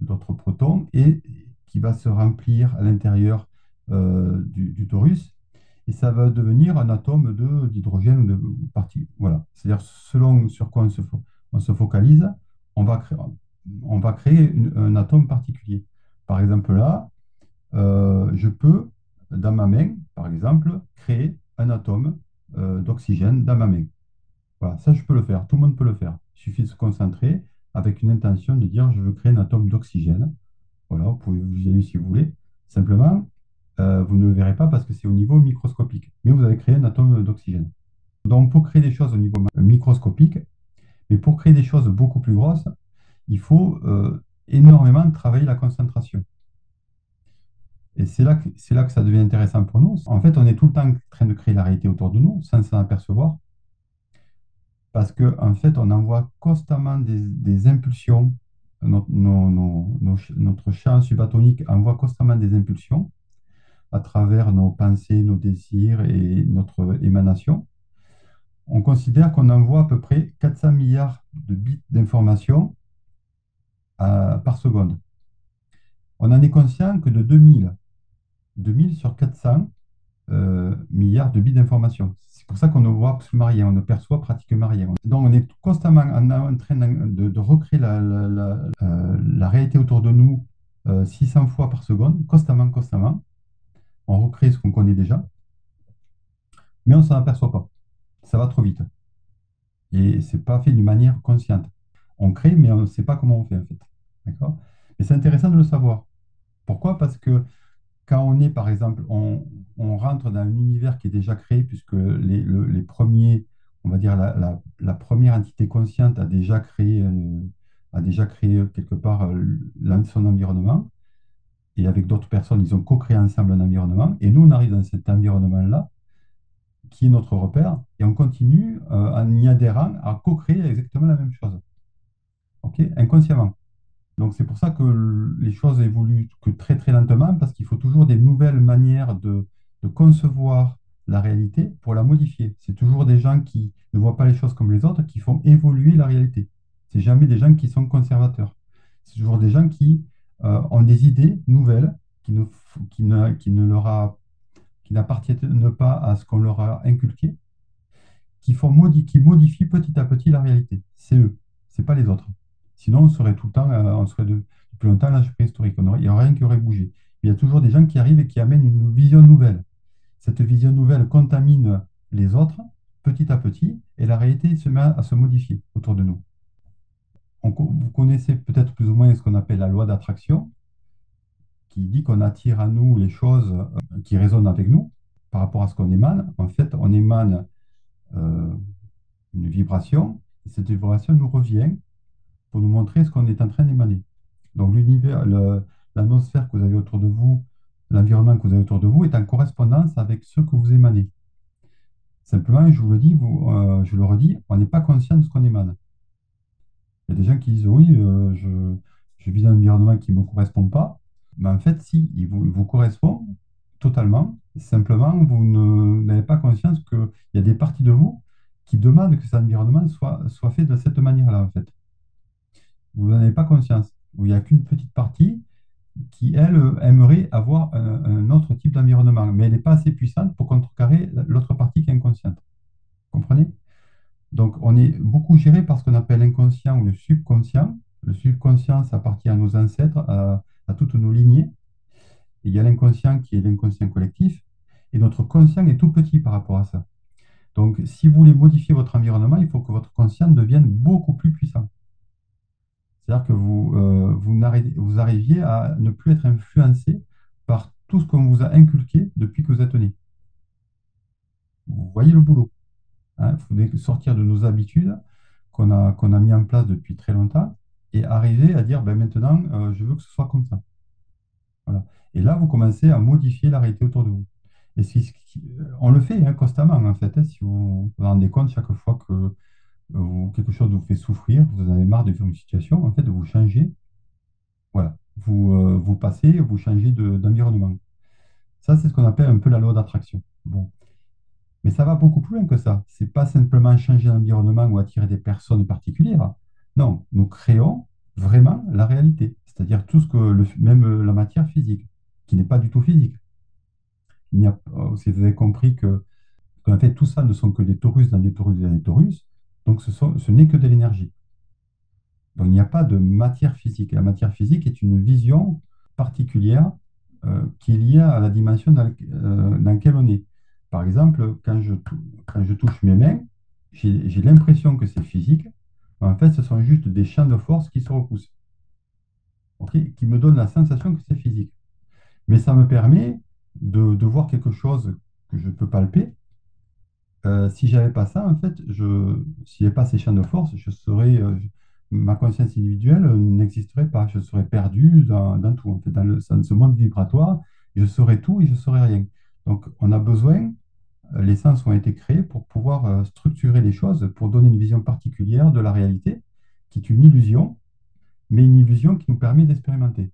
d'autres protons, et qui va se remplir à l'intérieur du torus. Et ça va devenir un atome d'hydrogène ou de particule. Voilà. C'est-à-dire, selon sur quoi on se focalise, on va créer un atome particulier. Par exemple, là, je peux, dans ma main, par exemple, créer un atome d'oxygène dans ma main. Voilà, ça, je peux le faire. Tout le monde peut le faire. Il suffit de se concentrer avec une intention de dire je veux créer un atome d'oxygène. Voilà, vous pouvez vous y aller si vous voulez. Simplement, vous ne le verrez pas parce que c'est au niveau microscopique. Mais vous avez créé un atome d'oxygène. Donc, pour créer des choses au niveau microscopique, mais pour créer des choses beaucoup plus grosses, il faut énormément travailler la concentration. Et c'est là que ça devient intéressant pour nous. En fait, on est tout le temps en train de créer la réalité autour de nous sans s'en apercevoir, parce que en fait, on envoie constamment des impulsions. Notre champ subatonique envoie constamment des impulsions à travers nos pensées, nos désirs et notre émanation. On considère qu'on envoie à peu près 400 milliards de bits d'informations par seconde. On en est conscient que de 2000 sur 400 milliards de bits d'informations. C'est pour ça qu'on ne voit absolument rien, on ne perçoit pratiquement rien. Donc on est constamment en train de recréer la réalité autour de nous 600 fois par seconde, constamment, constamment. On recrée ce qu'on connaît déjà, mais on ne s'en aperçoit pas. Ça va trop vite. Et ce n'est pas fait d'une manière consciente. On crée, mais on ne sait pas comment on fait en fait. D'accord? Et c'est intéressant de le savoir. Pourquoi? Parce que quand on est, par exemple, on rentre dans un univers qui est déjà créé, puisque les premiers, on va dire, la première entité consciente a déjà créé quelque part son environnement, et avec d'autres personnes, ils ont co-créé ensemble un environnement, et nous, on arrive dans cet environnement-là, qui est notre repère, et on continue, en y adhérant, à co-créer exactement la même chose, ok, inconsciemment. Donc c'est pour ça que les choses évoluent que très très lentement, parce qu'il faut toujours des nouvelles manières de concevoir la réalité pour la modifier. C'est toujours des gens qui ne voient pas les choses comme les autres qui font évoluer la réalité. C'est jamais des gens qui sont conservateurs. C'est toujours des gens qui ont des idées nouvelles qui n'appartiennent pas à ce qu'on leur a inculqué, qui modifient petit à petit la réalité. C'est eux, c'est pas les autres. Sinon, on serait tout le temps, on serait depuis longtemps à l'âge préhistorique. Il n'y aurait rien qui aurait bougé. Il y a toujours des gens qui arrivent et qui amènent une vision nouvelle. Cette vision nouvelle contamine les autres petit à petit et la réalité se met à se modifier autour de nous. Vous connaissez peut-être plus ou moins ce qu'on appelle la loi d'attraction, qui dit qu'on attire à nous les choses qui résonnent avec nous par rapport à ce qu'on émane. En fait, on émane euh, une vibration, et cette vibration nous revient pour nous montrer ce qu'on est en train d'émaner. Donc l'univers, l'atmosphère que vous avez autour de vous, l'environnement que vous avez autour de vous est en correspondance avec ce que vous émanez. Simplement, je vous le dis, je le redis, on n'est pas conscient de ce qu'on émane. Il y a des gens qui disent oui, je vis dans un environnement qui ne me correspond pas, mais en fait, si, il vous correspond totalement. Simplement, n'avez pas conscience qu'il y a des parties de vous qui demandent que cet environnement soit fait de cette manière-là, en fait. Vous n'en avez pas conscience. Il n'y a qu'une petite partie qui, elle, aimerait avoir un autre type d'environnement, mais elle n'est pas assez puissante pour contrecarrer l'autre partie qui est inconsciente. Vous comprenez? Donc, on est beaucoup géré par ce qu'on appelle l'inconscient ou le subconscient. Le subconscient, ça appartient à nos ancêtres, à toutes nos lignées. Et il y a l'inconscient qui est l'inconscient collectif. Et notre conscient est tout petit par rapport à ça. Donc, si vous voulez modifier votre environnement, il faut que votre conscient devienne beaucoup plus puissant. C'est-à-dire que vous arriviez à ne plus être influencé par tout ce qu'on vous a inculqué depuis que vous êtes né. Vous voyez le boulot. Hein. Il faudrait sortir de nos habitudes qu'on a mis en place depuis très longtemps et arriver à dire ben, maintenant, je veux que ce soit comme ça. Voilà. Et là, vous commencez à modifier la réalité autour de vous. Et on le fait hein, constamment, en fait. Hein, si vous vous rendez compte, chaque fois que quelque chose vous fait souffrir, vous en avez marre de vivre une situation, en fait, vous changez. Voilà. Vous passez, vous changez d'environnement. Ça, c'est ce qu'on appelle un peu la loi d'attraction. Bon. Mais ça va beaucoup plus loin que ça. C'est pas simplement changer d'environnement ou attirer des personnes particulières. Non, nous créons vraiment la réalité. C'est-à-dire tout ce que, même la matière physique, qui n'est pas du tout physique. Si vous avez compris que, qu'en fait, tout ça ne sont que des torus dans des torus dans des torus, donc ce n'est que de l'énergie. Donc il n'y a pas de matière physique. La matière physique est une vision particulière qui est liée à la dimension dans laquelle on est. Par exemple, quand je touche mes mains, j'ai l'impression que c'est physique. En fait, ce sont juste des champs de force qui se repoussent, ok, qui me donnent la sensation que c'est physique. Mais ça me permet de voir quelque chose que je peux palper. Si j'avais pas ça, en fait, s'il n'y avait pas ces champs de force, je serais, ma conscience individuelle n'existerait pas. Je serais perdu dans tout, en fait, dans ce monde vibratoire. Je saurais tout et je saurais rien. Donc, on a besoin, les sens ont été créés pour pouvoir structurer les choses, pour donner une vision particulière de la réalité, qui est une illusion, mais une illusion qui nous permet d'expérimenter.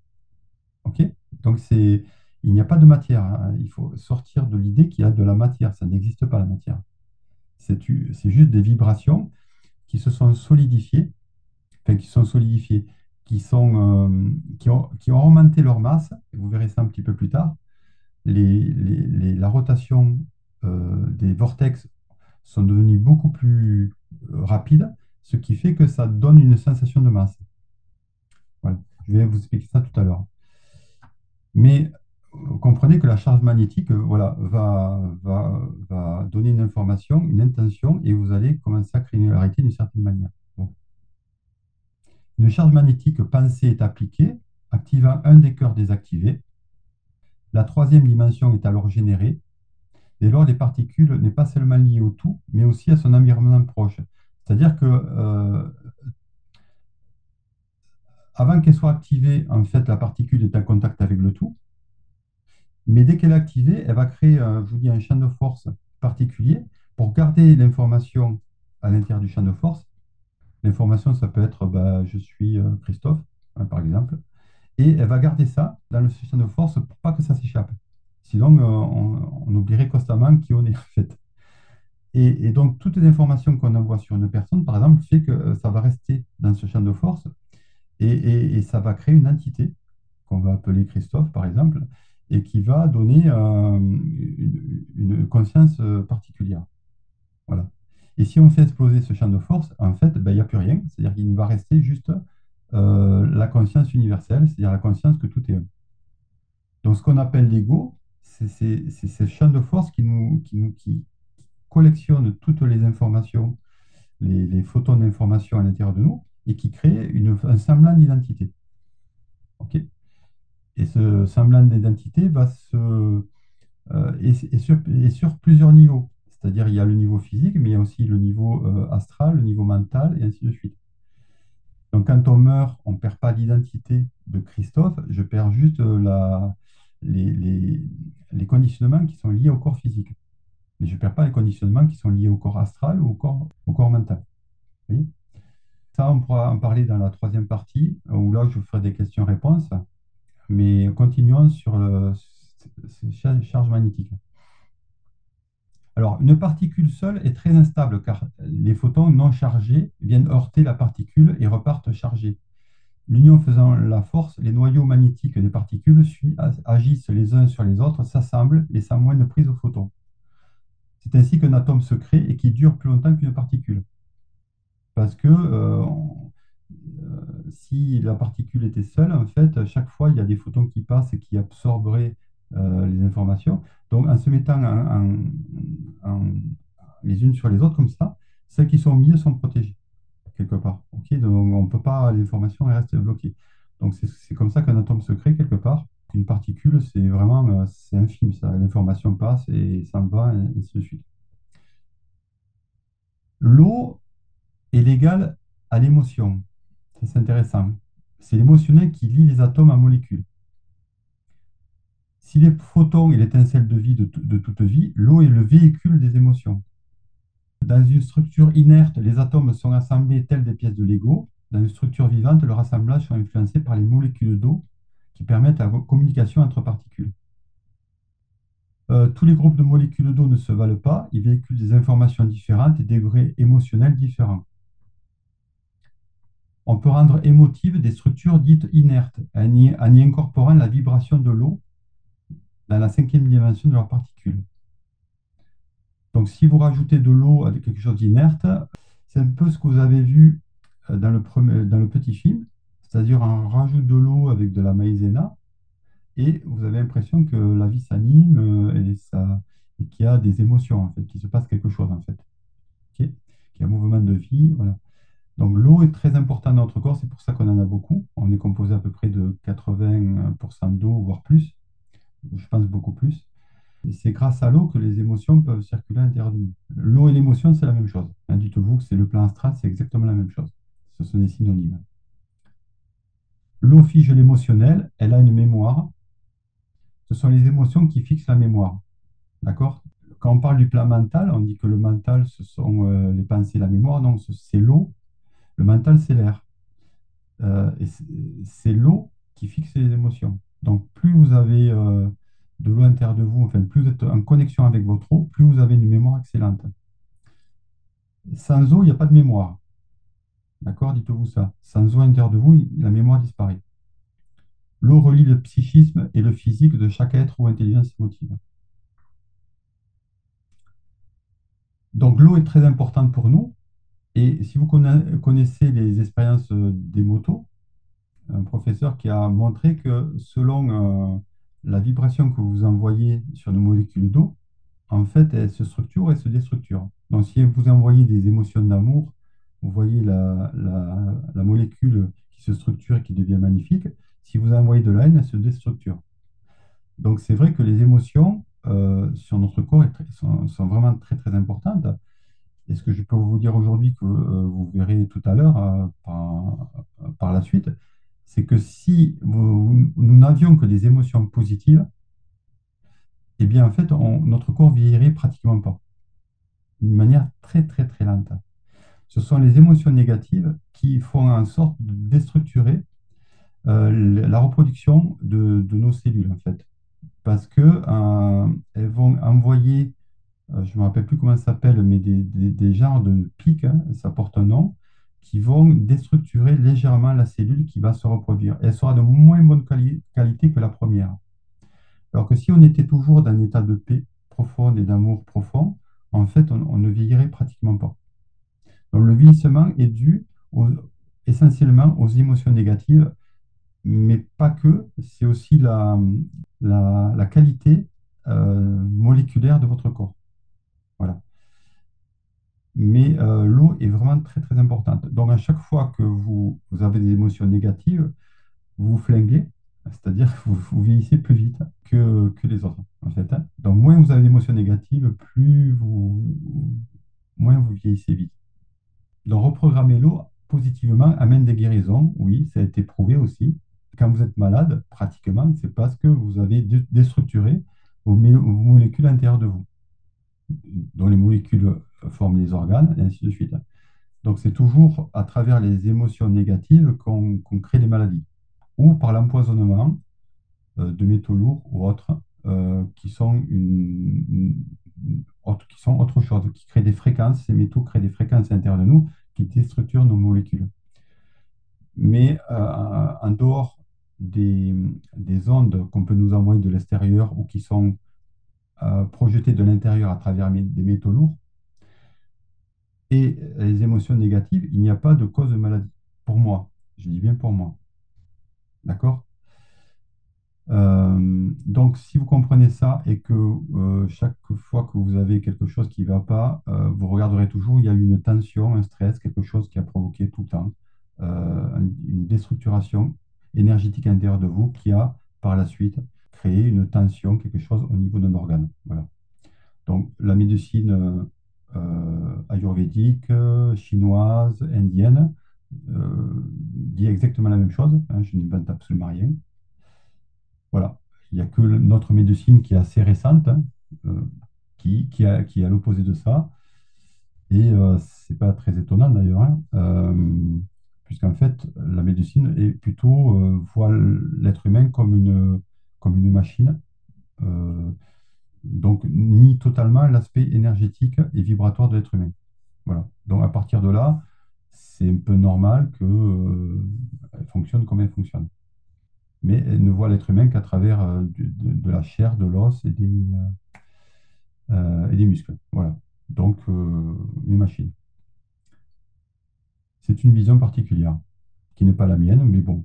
OK? Donc, il n'y a pas de matière, hein. Il faut sortir de l'idée qu'il y a de la matière. Ça n'existe pas, la matière. C'est juste des vibrations qui se sont solidifiées, enfin, qui sont solidifiées, qui ont augmenté leur masse. Et vous verrez ça un petit peu plus tard. La rotation des vortex sont devenues beaucoup plus rapides, ce qui fait que ça donne une sensation de masse. Voilà. Je vais vous expliquer ça tout à l'heure. Mais comprenez que la charge magnétique, voilà, va donner une information, une intention, et vous allez commencer à créer une réalité d'une certaine manière. Bon. Une charge magnétique pensée est appliquée, activant un des cœurs désactivés. La troisième dimension est alors générée. Dès lors, les particules n'est pas seulement liées au tout, mais aussi à son environnement proche. C'est-à-dire que avant qu'elle soit activée, en fait, la particule est en contact avec le tout. Mais dès qu'elle est activée, elle va créer, je vous dis, un champ de force particulier pour garder l'information à l'intérieur du champ de force. L'information, ça peut être bah, je suis Christophe, hein, par exemple. Et elle va garder ça dans le champ de force pour pas que ça s'échappe. Sinon, on oublierait constamment qui on est en fait. Et donc, toutes les informations qu'on envoie sur une personne, par exemple, fait que ça va rester dans ce champ de force et ça va créer une entité qu'on va appeler Christophe, par exemple, et qui va donner une conscience particulière. Voilà. Et si on fait exploser ce champ de force, en fait, ben, il n'y a plus rien. C'est-à-dire qu'il va rester juste la conscience universelle, c'est-à-dire la conscience que tout est un. Donc, ce qu'on appelle l'ego, c'est ce champ de force qui collectionne toutes les informations, les photons d'informations à l'intérieur de nous, et qui crée un semblant d'identité. OK? Et ce semblant d'identité va est sur plusieurs niveaux. C'est-à-dire, il y a le niveau physique, mais il y a aussi le niveau astral, le niveau mental, et ainsi de suite. Donc, quand on meurt, on ne perd pas l'identité de Christophe, je perds juste les, les- les conditionnements qui sont liés au corps physique. Mais je ne perds pas les conditionnements qui sont liés au corps astral ou au corps mental. Vous voyez. Ça, on pourra en parler dans la troisième partie, où là, je vous ferai des questions-réponses. Mais continuons sur ces charges magnétiques. Alors, une particule seule est très instable car les photons non chargés viennent heurter la particule et repartent chargés. L'union faisant la force, les noyaux magnétiques des particules agissent les uns sur les autres, s'assemblent, laissant moins de prise aux photons. C'est ainsi qu'un atome se crée et qui dure plus longtemps qu'une particule. Parce que si la particule était seule, en fait, à chaque fois, il y a des photons qui passent et qui absorberaient les informations. Donc, en se mettant les unes sur les autres comme ça, celles qui sont au milieu sont protégées, quelque part. Ok. Donc, on ne peut pas, l'information reste bloquée. Donc, c'est comme ça qu'un atome se crée, quelque part. Une particule, c'est vraiment, c'est infime, ça. L'information passe et s'en va, et ainsi de suite. L'eau est l'égale à l'émotion. Ça, c'est intéressant. C'est l'émotionnel qui lie les atomes à molécules. Si les photons est l'étincelle de vie de toute vie, l'eau est le véhicule des émotions. Dans une structure inerte, les atomes sont assemblés tels des pièces de Lego. Dans une structure vivante, leur assemblage sont influencés par les molécules d'eau qui permettent la communication entre particules. Tous les groupes de molécules d'eau ne se valent pas, ils véhiculent des informations différentes et des degrés émotionnels différents. On peut rendre émotives des structures dites inertes en y incorporant la vibration de l'eau dans la cinquième dimension de leurs particules. Donc, si vous rajoutez de l'eau à quelque chose d'inerte, c'est un peu ce que vous avez vu dans le petit film, c'est-à-dire un rajout de l'eau avec de la maïzena, et vous avez l'impression que la vie s'anime et qu'il y a des émotions, en fait, qu'il se passe quelque chose, en fait. Ok. Qu'il y a un mouvement de vie, voilà. Donc, l'eau est très importante dans notre corps, c'est pour ça qu'on en a beaucoup. On est composé à peu près de 80% d'eau, voire plus, je pense beaucoup plus. Et c'est grâce à l'eau que les émotions peuvent circuler à l'intérieur de nous. L'eau et l'émotion, c'est la même chose. Hein, dites-vous que c'est le plan astral, c'est exactement la même chose. Ce sont des synonymes. L'eau fige l'émotionnel, elle a une mémoire. Ce sont les émotions qui fixent la mémoire. D'accord? Quand on parle du plan mental, on dit que le mental, ce sont les pensées, la mémoire. Non, c'est l'eau. Le mental, c'est l'air. Et c'est l'eau qui fixe les émotions. Donc, plus vous avez de l'eau à l'intérieur de vous, enfin, plus vous êtes en connexion avec votre eau, plus vous avez une mémoire excellente. Sans eau, il n'y a pas de mémoire. D'accord? Dites-vous ça. Sans eau à l'intérieur de vous, la mémoire disparaît. L'eau relie le psychisme et le physique de chaque être ou intelligence émotive. Donc, l'eau est très importante pour nous. Et si vous connaissez les expériences des motos, un professeur qui a montré que selon la vibration que vous envoyez sur une molécule d'eau, en fait, elle se structure et se déstructure. Donc, si vous envoyez des émotions d'amour, vous voyez la molécule qui se structure et qui devient magnifique. Si vous envoyez de la haine, elle se déstructure. Donc, c'est vrai que les émotions sur notre corps sont vraiment très, très importantes. Et ce que je peux vous dire aujourd'hui, que vous verrez tout à l'heure par la suite, c'est que si nous n'avions que des émotions positives, eh bien, en fait, notre corps vieillirait pratiquement pas, d'une manière très, très, très lente. Ce sont les émotions négatives qui font en sorte de déstructurer la reproduction de nos cellules, en fait. Parce que elles vont envoyer, je ne me rappelle plus comment ça s'appelle, mais des genres de pics, hein, ça porte un nom, qui vont déstructurer légèrement la cellule qui va se reproduire. Elle sera de moins bonne qualité que la première. Alors que si on était toujours dans un état de paix profonde et d'amour profond, en fait, on ne vieillirait pratiquement pas. Donc le vieillissement est dû essentiellement aux émotions négatives, mais pas que, c'est aussi la qualité moléculaire de votre corps. Voilà. Mais l'eau est vraiment très très importante. Donc à chaque fois que vous avez des émotions négatives, vous vous flinguez, c'est-à-dire que vous vieillissez plus vite que les autres, en fait, hein. Donc moins vous avez d'émotions négatives, moins vous vieillissez vite. Donc reprogrammer l'eau positivement amène des guérisons, oui, ça a été prouvé aussi. Quand vous êtes malade, pratiquement, c'est parce que vous avez déstructuré vos molécules à l'intérieur de vous, dont les molécules forment les organes, et ainsi de suite. Donc, c'est toujours à travers les émotions négatives qu'on crée des maladies, ou par l'empoisonnement de métaux lourds ou autres, qui sont autre chose, qui créent des fréquences. Ces métaux créent des fréquences à l'intérieur de nous qui déstructurent nos molécules. Mais en dehors des ondes qu'on peut nous envoyer de l'extérieur ou qui sont projetées de l'intérieur à travers des métaux lourds, et les émotions négatives, il n'y a pas de cause de maladie. Pour moi, je dis bien pour moi. D'accord? Donc, si vous comprenez ça et que chaque fois que vous avez quelque chose qui ne va pas, vous regarderez toujours, il y a eu une tension, un stress, quelque chose qui a provoqué tout le temps une déstructuration énergétique intérieure de vous qui a par la suite créé une tension, quelque chose au niveau d'un organe. Voilà. Donc, la médecine ayurvédique, chinoise, indienne, dit exactement la même chose, hein, je n'invente absolument rien. Voilà. Il n'y a que notre médecine qui est assez récente, hein, euh, qui est à l'opposé de ça. Et c'est pas très étonnant d'ailleurs, hein, puisqu'en fait, la médecine est plutôt voit l'être humain comme une machine. euh, donc nie totalement l'aspect énergétique et vibratoire de l'être humain. Voilà. Donc à partir de là, c'est un peu normal qu'elle fonctionne comme elle fonctionne. Mais elle ne voit l'être humain qu'à travers de la chair, de l'os et des muscles. Voilà. Donc une machine. C'est une vision particulière, qui n'est pas la mienne, mais bon.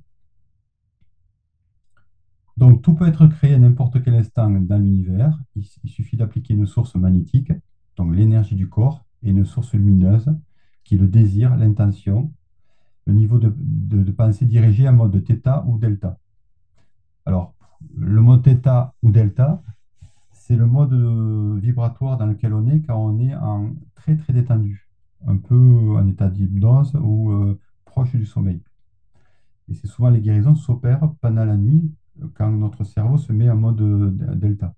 Donc tout peut être créé à n'importe quel instant dans l'univers. Il suffit d'appliquer une source magnétique, donc l'énergie du corps, et une source lumineuse, qui est le désir, l'intention, le niveau de pensée dirigé en mode θ ou delta. Alors, le mode θ ou delta, c'est le mode vibratoire dans lequel on est quand on est en très très détendu, un peu en état d'hypnose ou proche du sommeil. Et c'est souvent les guérisons s'opèrent pendant la nuit quand notre cerveau se met en mode delta.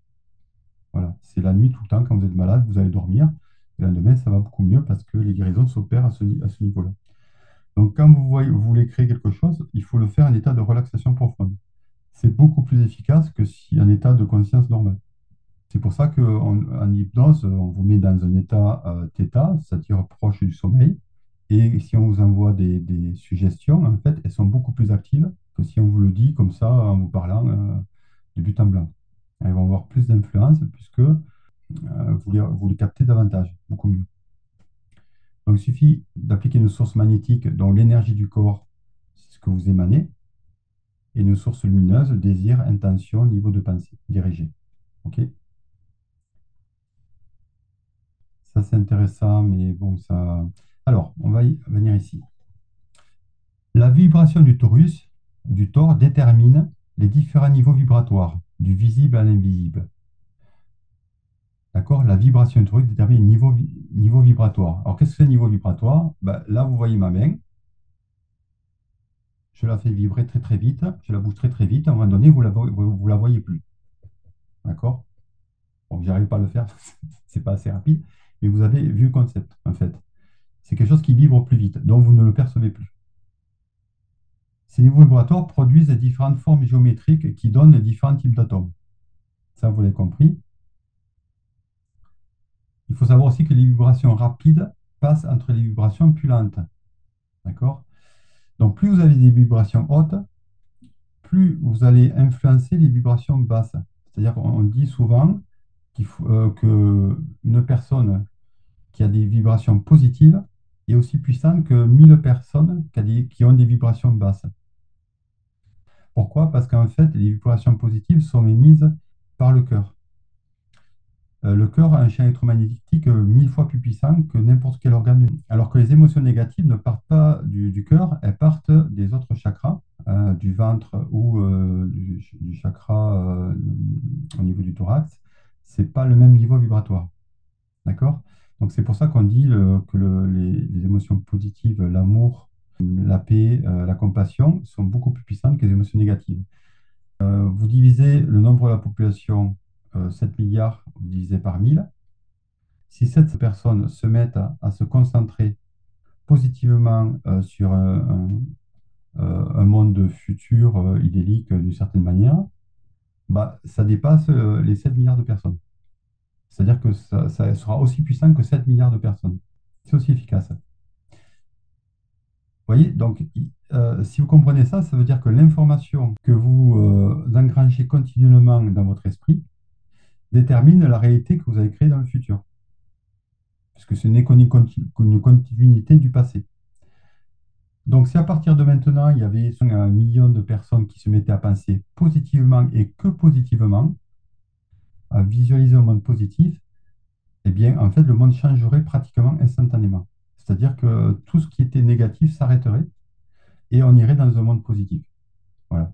Voilà, c'est la nuit tout le temps quand vous êtes malade, vous allez dormir. Et le lendemain, ça va beaucoup mieux parce que les guérisons s'opèrent à ce niveau-là. Donc, quand vous voulez créer quelque chose, il faut le faire en état de relaxation profonde. C'est beaucoup plus efficace que si en état de conscience normale. C'est pour ça qu'en hypnose, on vous met dans un état θ, c'est-à-dire proche du sommeil. Et si on vous envoie des suggestions, en fait, elles sont beaucoup plus actives que si on vous le dit comme ça en vous parlant de but en blanc. Elles vont avoir plus d'influence puisque vous les captez davantage, beaucoup mieux. Donc, il suffit d'appliquer une source magnétique dont l'énergie du corps, c'est ce que vous émanez, et une source lumineuse, désir, intention, niveau de pensée dirigé. OK? Ça, c'est intéressant, mais bon, ça. Alors, on va y venir ici. La vibration du torus, du tor, détermine les différents niveaux vibratoires, du visible à l'invisible. D'accord? La vibration du torus détermine le niveau vibratoire. Alors, qu'est-ce que c'est le niveau vibratoire? Ben, là, vous voyez ma main. Je la fais vibrer très très vite. Je la bouge très très vite. À un moment donné, vous la voyez plus. D'accord? Bon, j'arrive pas à le faire, c'est pas assez rapide, mais vous avez vu le concept, en fait. C'est quelque chose qui vibre plus vite, donc vous ne le percevez plus. Ces niveaux vibratoires produisent les différentes formes géométriques qui donnent les différents types d'atomes. Ça, vous l'avez compris. Il faut savoir aussi que les vibrations rapides passent entre les vibrations plus lentes. D'accord? Donc, plus vous avez des vibrations hautes, plus vous allez influencer les vibrations basses. C'est-à-dire qu'on dit souvent qu'une personne qui a des vibrations positives est aussi puissante que 1000 personnes qui ont des vibrations basses. Pourquoi? Parce qu'en fait, les vibrations positives sont émises par le cœur. Le cœur a un champ électromagnétique 1000 fois plus puissant que n'importe quel organe. Alors que les émotions négatives ne partent pas du cœur, elles partent des autres chakras, du ventre ou du chakra au niveau du thorax. Ce n'est pas le même niveau vibratoire. D'accord? Donc c'est pour ça qu'on dit que les émotions positives, l'amour, la paix, la compassion, sont beaucoup plus puissantes que les émotions négatives. Vous divisez le nombre de la population, 7 milliards, vous divisez par 1000. Si cette personnes se mettent à se concentrer positivement sur un monde futur idyllique d'une certaine manière, bah, ça dépasse les 7 milliards de personnes. C'est-à-dire que ça sera aussi puissant que 7 milliards de personnes. C'est aussi efficace. Vous voyez, donc si vous comprenez ça, ça veut dire que l'information que vous engrangez continuellement dans votre esprit détermine la réalité que vous allez créer dans le futur. Puisque ce n'est qu'une continuité du passé. Donc, si à partir de maintenant, il y avait 1 million de personnes qui se mettaient à penser positivement et que positivement, à visualiser un monde positif, eh bien, en fait, le monde changerait pratiquement instantanément. C'est-à-dire que tout ce qui était négatif s'arrêterait et on irait dans un monde positif. Voilà.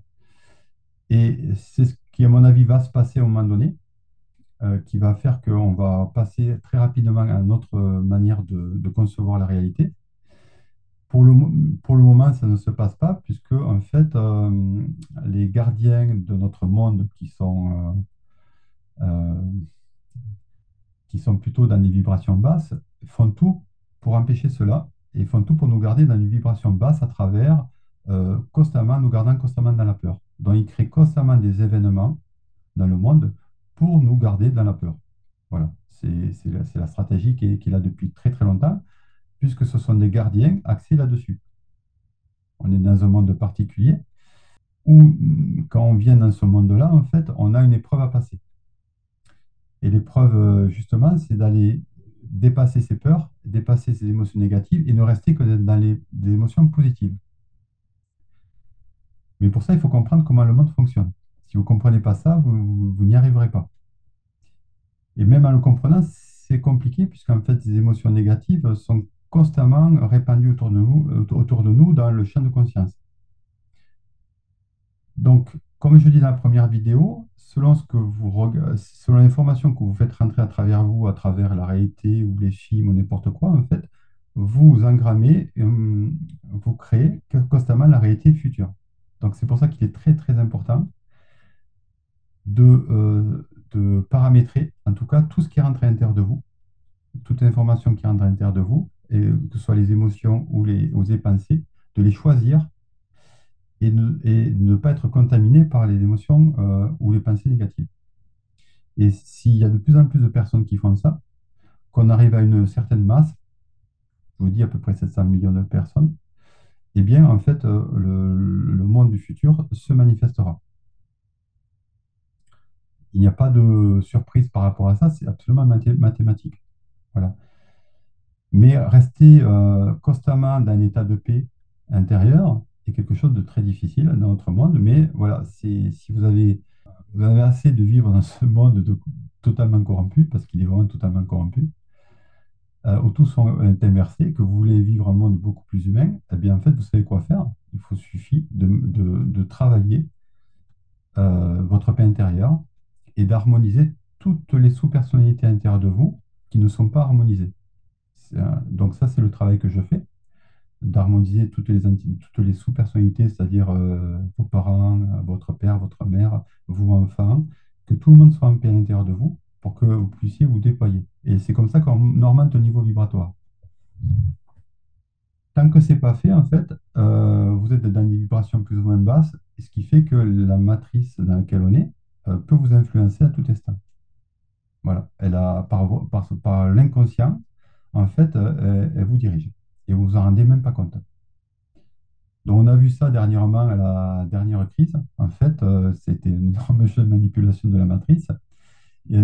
Et c'est ce qui, à mon avis, va se passer à un moment donné, qui va faire qu'on va passer très rapidement à notre manière de concevoir la réalité. Pour le moment, ça ne se passe pas, puisque, en fait, les gardiens de notre monde euh, qui sont plutôt dans des vibrations basses, font tout pour empêcher cela et font tout pour nous garder dans une vibration basse à travers constamment, nous gardant constamment dans la peur. Donc, ils créent constamment des événements dans le monde pour nous garder dans la peur. Voilà, c'est la stratégie qui est là depuis très très longtemps, puisque ce sont des gardiens axés là-dessus. On est dans un monde particulier où, quand on vient dans ce monde-là, en fait, on a une épreuve à passer. Et l'épreuve, justement, c'est d'aller dépasser ses peurs, dépasser ses émotions négatives et ne rester que dans des émotions positives. Mais pour ça, il faut comprendre comment le monde fonctionne. Si vous ne comprenez pas ça, vous n'y arriverez pas. Et même en le comprenant, c'est compliqué puisqu'en fait, les émotions négatives sont constamment répandues autour de nous dans le champ de conscience. Donc, comme je dis dans la première vidéo, selon l'information que vous faites rentrer à travers vous, à travers la réalité ou les films ou n'importe quoi, en fait, vous engrammez, vous créez constamment la réalité future. Donc c'est pour ça qu'il est très très important de paramétrer, en tout cas, tout ce qui rentre à l'intérieur de vous, toute information qui rentre à l'intérieur de vous, et que ce soit les émotions ou les pensées, de les choisir et ne pas être contaminé par les émotions ou les pensées négatives. Et s'il y a de plus en plus de personnes qui font ça, qu'on arrive à une certaine masse, je vous dis à peu près 700 millions de personnes, eh bien, en fait, le monde du futur se manifestera. Il n'y a pas de surprise par rapport à ça, c'est absolument mathématique. Voilà. Mais rester constamment dans un état de paix intérieure est quelque chose de très difficile dans notre monde. Mais voilà, si vous avez assez de vivre dans ce monde totalement corrompu, parce qu'il est vraiment totalement corrompu, où tout est inversé, que vous voulez vivre un monde beaucoup plus humain, eh bien, en fait, vous savez quoi faire. Suffit de travailler votre paix intérieure et d'harmoniser toutes les sous-personnalités intérieures de vous qui ne sont pas harmonisées. Donc ça, c'est le travail que je fais, d'harmoniser toutes les sous-personnalités, c'est-à-dire vos parents, votre père, votre mère, vous enfants, que tout le monde soit en paix à l'intérieur de vous pour que vous puissiez vous déployer. Et c'est comme ça qu'on augmente le niveau vibratoire. Tant que c'est pas fait, en fait, vous êtes dans des vibrations plus ou moins basses, ce qui fait que la matrice dans laquelle on est peut vous influencer à tout instant. Voilà, elle a par l'inconscient, en fait, elle vous dirige et vous vous en rendez même pas compte. Donc, on a vu ça dernièrement à la dernière crise. En fait, c'était une énorme jeu de manipulation de la matrice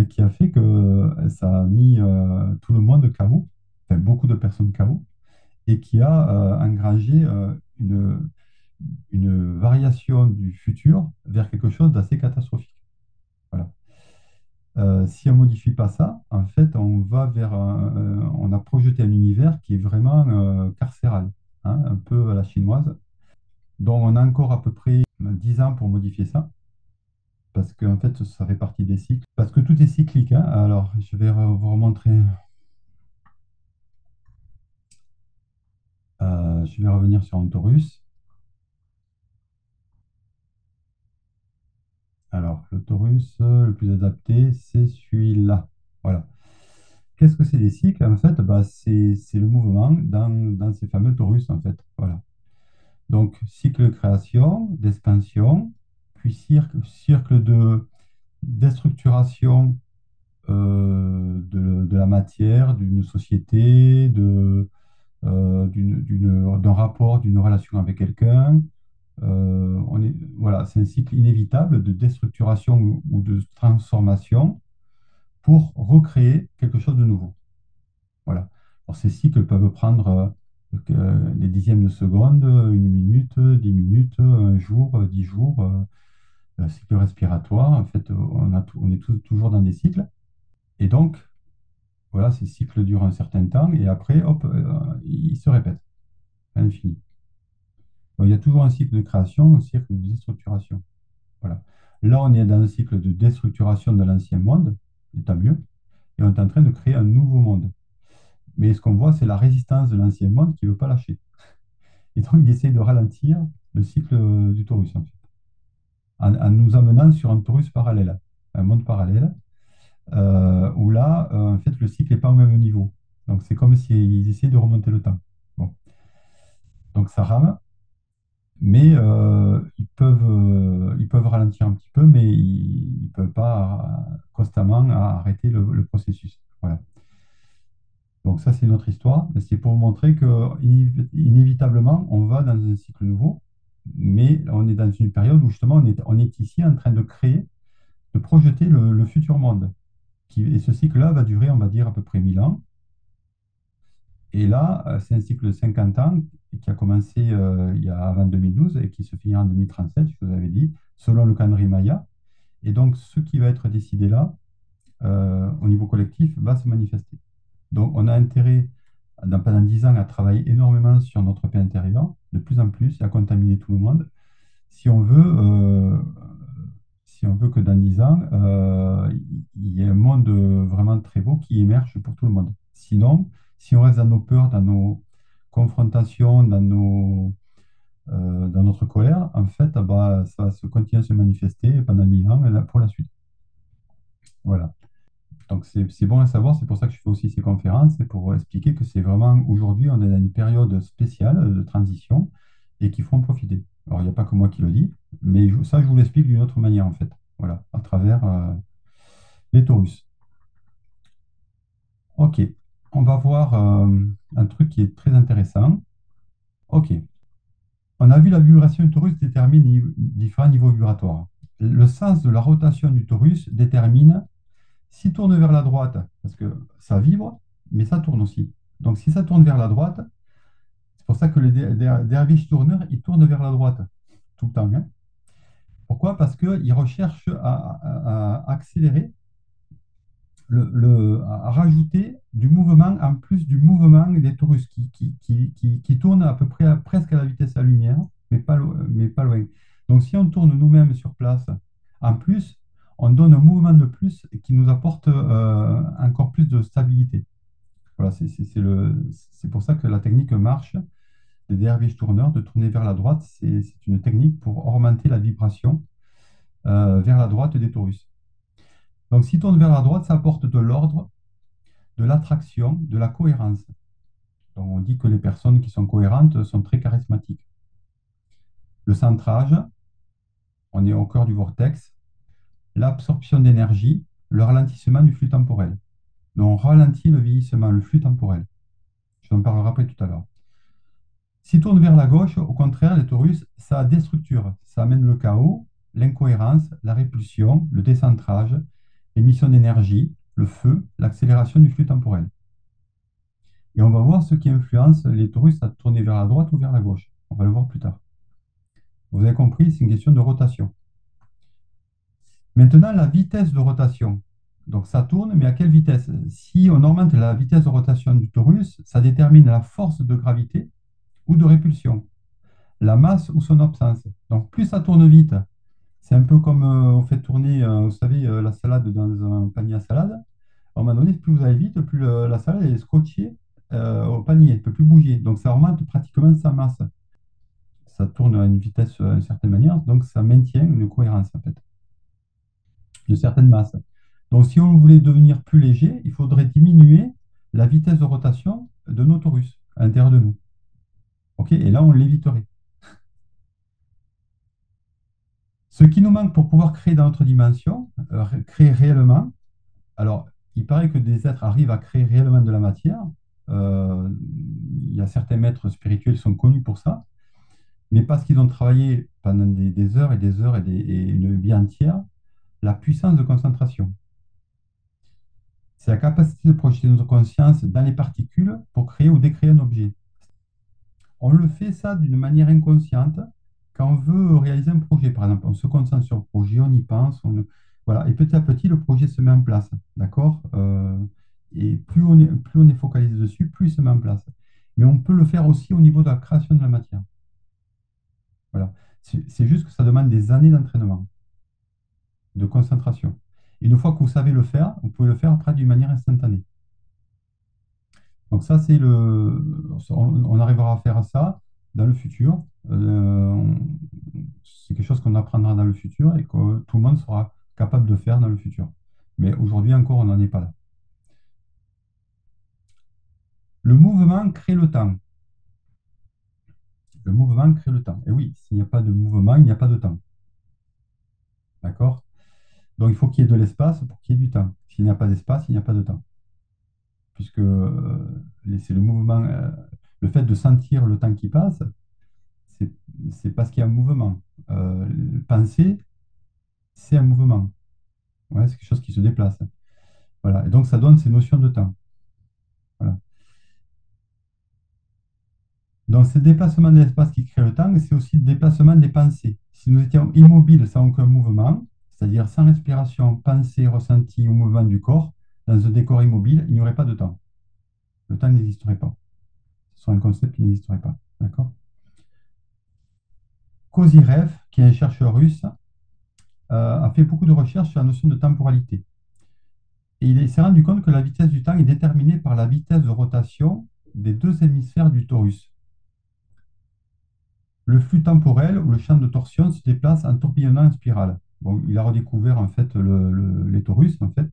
qui a fait que ça a mis tout le monde KO, enfin beaucoup de personnes KO, et qui a engrangé une variation du futur vers quelque chose d'assez catastrophique. Voilà. Si on ne modifie pas ça, en fait, on a projeté un univers qui est vraiment carcéral, hein, un peu à la chinoise. Donc, on a encore à peu près 10 ans pour modifier ça, parce que en fait, ça fait partie des cycles. Parce que tout est cyclique, hein. Alors, je vais vous remontrer. Je vais revenir sur un Taurus. Alors, le Taurus le plus adapté, c'est celui-là. Voilà. Qu'est-ce que c'est les cycles? En fait, bah, c'est le mouvement dans ces fameux Taurus, en fait. Voilà. Donc, cycle de création, d'expansion, puis cercle de déstructuration de la matière, d'une société, d'un rapport, d'une relation avec quelqu'un. Voilà, c'est un cycle inévitable de déstructuration ou de transformation pour recréer quelque chose de nouveau. Voilà. Alors, ces cycles peuvent prendre des dixièmes de seconde, une minute, 10 minutes, un jour, 10 jours. Un cycle respiratoire, en fait, on est toujours dans des cycles. Et donc, voilà, ces cycles durent un certain temps et après, hop, ils se répètent à l'infini. Donc, il y a toujours un cycle de création, un cycle de déstructuration. Voilà. Là, on est dans un cycle de déstructuration de l'ancien monde, et tant mieux, et on est en train de créer un nouveau monde. Mais ce qu'on voit, c'est la résistance de l'ancien monde qui ne veut pas lâcher. Et donc, il essaye de ralentir le cycle du Taurus, en fait, en nous amenant sur un Taurus parallèle, un monde parallèle, où là, en fait, le cycle n'est pas au même niveau. Donc, c'est comme s'ils essayaient de remonter le temps. Bon. Donc, ça rame, mais ils peuvent ralentir un petit peu, mais ils ne peuvent pas constamment arrêter le processus. Voilà. Donc, ça, c'est notre histoire, mais c'est pour vous montrer que inévitablement, on va dans un cycle nouveau, mais on est dans une période où justement, on est ici en train de créer, de projeter le futur monde. Et ce cycle-là va durer, on va dire, à peu près 1000 ans. Et là, c'est un cycle de 50 ans qui a commencé avant 2012 et qui se finira en 2037, je vous avais dit, selon le calendrier Maya. Et donc, ce qui va être décidé là, au niveau collectif, va se manifester. Donc, on a intérêt, pendant 10 ans, à travailler énormément sur notre paix intérieure, de plus en plus, et à contaminer tout le monde, si on veut, si on veut que dans 10 ans, il y ait un monde vraiment très beau qui émerge pour tout le monde. Sinon, Si on reste dans nos peurs, dans nos confrontations, dans notre colère, en fait, bah, ça va se continuer à se manifester pendant 1000 ans et là, pour la suite. Voilà. Donc, c'est bon à savoir. C'est pour ça que je fais aussi ces conférences. C'est pour expliquer que c'est vraiment aujourd'hui, on est dans une période spéciale de transition et qu'il faut en profiter. Alors, il n'y a pas que moi qui le dis, mais ça, je vous l'explique d'une autre manière, en fait. Voilà, à travers les taurus. OK. On va voir un truc qui est très intéressant. OK. On a vu la vibration du torus détermine différents niveaux vibratoires. Le sens de la rotation du torus détermine s'il tourne vers la droite, parce que ça vibre, mais ça tourne aussi. Donc si ça tourne vers la droite, c'est pour ça que les derviches tourneurs, ils tournent vers la droite tout le temps, hein. Pourquoi? Parce qu'ils recherchent à accélérer à rajouter du mouvement en plus du mouvement des torus qui tournent à peu près presque à la vitesse de la lumière, mais pas loin. Donc si on tourne nous-mêmes sur place, en plus, on donne un mouvement de plus qui nous apporte encore plus de stabilité. Voilà, c'est pour ça que la technique marche des derviches tourneurs, de tourner vers la droite, c'est une technique pour augmenter la vibration vers la droite des torus. Donc s'ils tournent vers la droite, ça apporte de l'ordre, de l'attraction, de la cohérence. Donc, on dit que les personnes qui sont cohérentes sont très charismatiques. Le centrage, on est au cœur du vortex, l'absorption d'énergie, le ralentissement du flux temporel. Donc, on ralentit le vieillissement, le flux temporel. Je vous en parlerai après tout à l'heure. S'il tourne vers la gauche, au contraire, les taurus, ça déstructure. Ça amène le chaos, l'incohérence, la répulsion, le décentrage, l'émission d'énergie, le feu, l'accélération du flux temporel. Et on va voir ce qui influence les taurus à tourner vers la droite ou vers la gauche. On va le voir plus tard. Vous avez compris, c'est une question de rotation. Maintenant, la vitesse de rotation. Donc ça tourne, mais à quelle vitesse? Si on augmente la vitesse de rotation du torus, ça détermine la force de gravité ou de répulsion, la masse ou son absence. Donc plus ça tourne vite, c'est un peu comme on fait tourner, vous savez, la salade dans un panier à salade. À un moment donné, plus vous allez vite, plus la salade est scotchée au panier, elle ne peut plus bouger. Donc ça augmente pratiquement sa masse. Ça tourne à une vitesse d'une certaine manière, donc ça maintient une cohérence en fait, de certaines masses. Donc si on voulait devenir plus léger, il faudrait diminuer la vitesse de rotation de nos torus à l'intérieur de nous. Ok, et là, on l'éviterait. Ce qui nous manque pour pouvoir créer dans notre dimension, créer réellement, alors il paraît que des êtres arrivent à créer réellement de la matière. Il y a certains maîtres spirituels qui sont connus pour ça, mais parce qu'ils ont travaillé pendant des heures et des heures et une vie entière, la puissance de concentration. C'est la capacité de projeter notre conscience dans les particules pour créer ou décréer un objet. On le fait ça d'une manière inconsciente quand on veut réaliser un projet. Par exemple, on se concentre sur le projet, on y pense, voilà, et petit à petit, le projet se met en place. D'accord. Et plus on est focalisé dessus, plus il se met en place. Mais on peut le faire aussi au niveau de la création de la matière. Voilà. C'est juste que ça demande des années d'entraînement, de concentration. Et une fois que vous savez le faire, vous pouvez le faire après d'une manière instantanée. Donc ça, on arrivera à faire ça dans le futur. C'est quelque chose qu'on apprendra dans le futur et que tout le monde sera capable de faire dans le futur. Mais aujourd'hui encore, on n'en est pas là. Le mouvement crée le temps. Le mouvement crée le temps. Et oui, s'il n'y a pas de mouvement, il n'y a pas de temps. D'accord? Donc il faut qu'il y ait de l'espace pour qu'il y ait du temps. S'il n'y a pas d'espace, il n'y a pas de temps. Puisque c'est le mouvement, le fait de sentir le temps qui passe, c'est c'est parce qu'il y a un mouvement. Penser, c'est un mouvement. Ouais, c'est quelque chose qui se déplace. Voilà. Et donc, ça donne ces notions de temps. Voilà. Donc, c'est le déplacement de l'espace qui crée le temps, et c'est aussi le déplacement des pensées. Si nous étions immobiles sans aucun mouvement, c'est-à-dire sans respiration, pensée, ressenti ou mouvement du corps, dans un décor immobile, il n'y aurait pas de temps. Le temps n'existerait pas. Ce serait un concept qui n'existerait pas. D'accord? Kozyrev, qui est un chercheur russe, a fait beaucoup de recherches sur la notion de temporalité. Et il s'est rendu compte que la vitesse du temps est déterminée par la vitesse de rotation des deux hémisphères du torus. Le flux temporel ou le champ de torsion se déplace en tourbillonnant en spirale. Bon, il a redécouvert en fait les torus, en fait,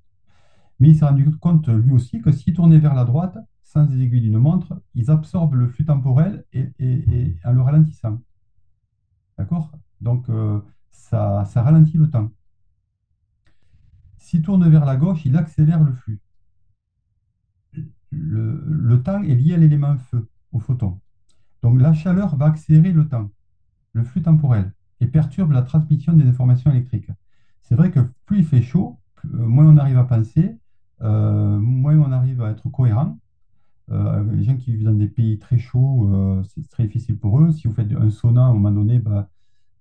mais il s'est rendu compte lui aussi que s'ils tournaient vers la droite, sans les aiguilles d'une montre, ils absorbent le flux temporel et en le ralentissant. D'accord? Donc, ça ralentit le temps. S'il tourne vers la gauche, il accélère le flux. Le temps est lié à l'élément feu, au photon. Donc, la chaleur va accélérer le temps, le flux temporel, et perturbe la transmission des informations électriques. C'est vrai que plus il fait chaud, moins on arrive à penser, moins on arrive à être cohérent. Les gens qui vivent dans des pays très chauds, c'est très difficile pour eux. Si vous faites un sauna, à un moment donné, bah,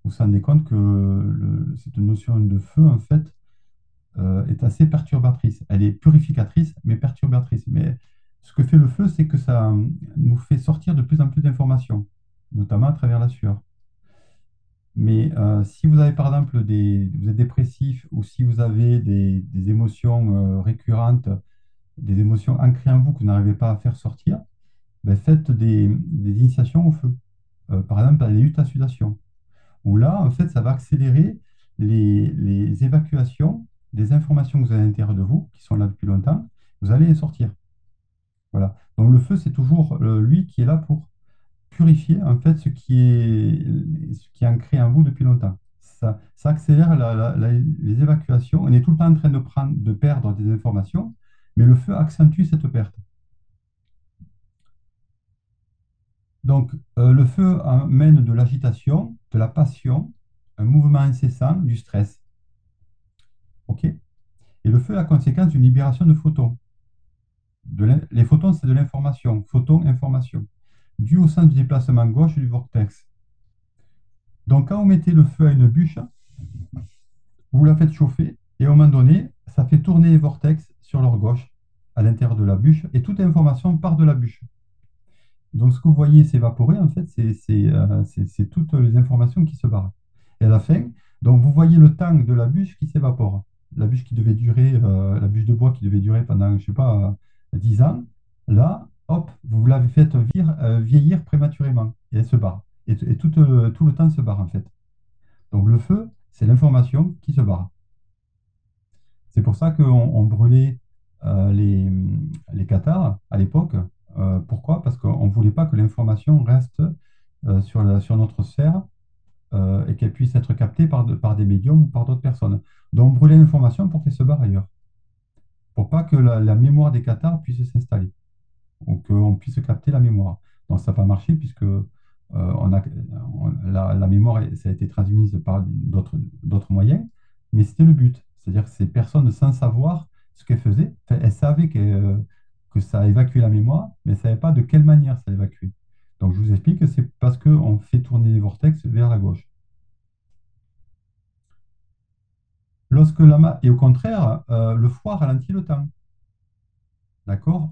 vous vous rendez compte que cette notion de feu, en fait, est assez perturbatrice. Elle est purificatrice, mais perturbatrice. Mais ce que fait le feu, c'est que ça nous fait sortir de plus en plus d'informations, notamment à travers la sueur. Mais si vous avez par exemple vous êtes dépressif ou si vous avez des émotions récurrentes, des émotions ancrées en vous que vous n'arrivez pas à faire sortir, ben, faites des initiations au feu. Par exemple, les huttes à sudation, où là, en fait, ça va accélérer les évacuations des informations que vous avez à l'intérieur de vous, qui sont là depuis longtemps, vous allez les sortir. Voilà. Donc le feu, c'est toujours lui qui est là pour purifier en fait ce qui est ancré en vous depuis longtemps. Ça accélère les évacuations. On est tout le temps en train de perdre des informations, mais le feu accentue cette perte. Donc, le feu amène de l'agitation, de la passion, un mouvement incessant, du stress. OK? Et le feu est la conséquence d'une libération de photons. Les photons, c'est de l'information. Photon, information. Dû au sens du déplacement gauche du vortex. Donc, quand vous mettez le feu à une bûche, vous la faites chauffer et à un moment donné, ça fait tourner les vortex sur leur gauche, à l'intérieur de la bûche, et toute information part de la bûche. Donc, ce que vous voyez s'évaporer, en fait, c'est toutes les informations qui se barrent. Et à la fin, donc, vous voyez le temps de la bûche qui s'évapore. La bûche qui devait durer, la bûche de bois qui devait durer pendant, je sais pas, 10 ans, là, hop, vous l'avez fait vieillir prématurément et elle se barre. Et tout le temps se barre, en fait. Donc, le feu, c'est l'information qui se barre. C'est pour ça qu'on brûlait les cathares à l'époque. Pourquoi? Parce qu'on ne voulait pas que l'information reste sur notre sphère et qu'elle puisse être captée par des médiums ou par d'autres personnes. Donc, on brûlait l'information pour qu'elle se barre ailleurs, pour pas que la mémoire des cathares puisse s'installer ou qu'on puisse capter la mémoire. Donc, ça n'a pas marché puisque la mémoire, ça a été transmise par d'autres moyens, mais c'était le but. C'est-à-dire que ces personnes, sans savoir ce qu'elles faisaient, enfin, elles savaient que ça évacuait la mémoire, mais elles ne savaient pas de quelle manière ça évacuait. Donc, je vous explique que c'est parce qu'on fait tourner les vortex vers la gauche. Et au contraire, le froid ralentit le temps. D'accord?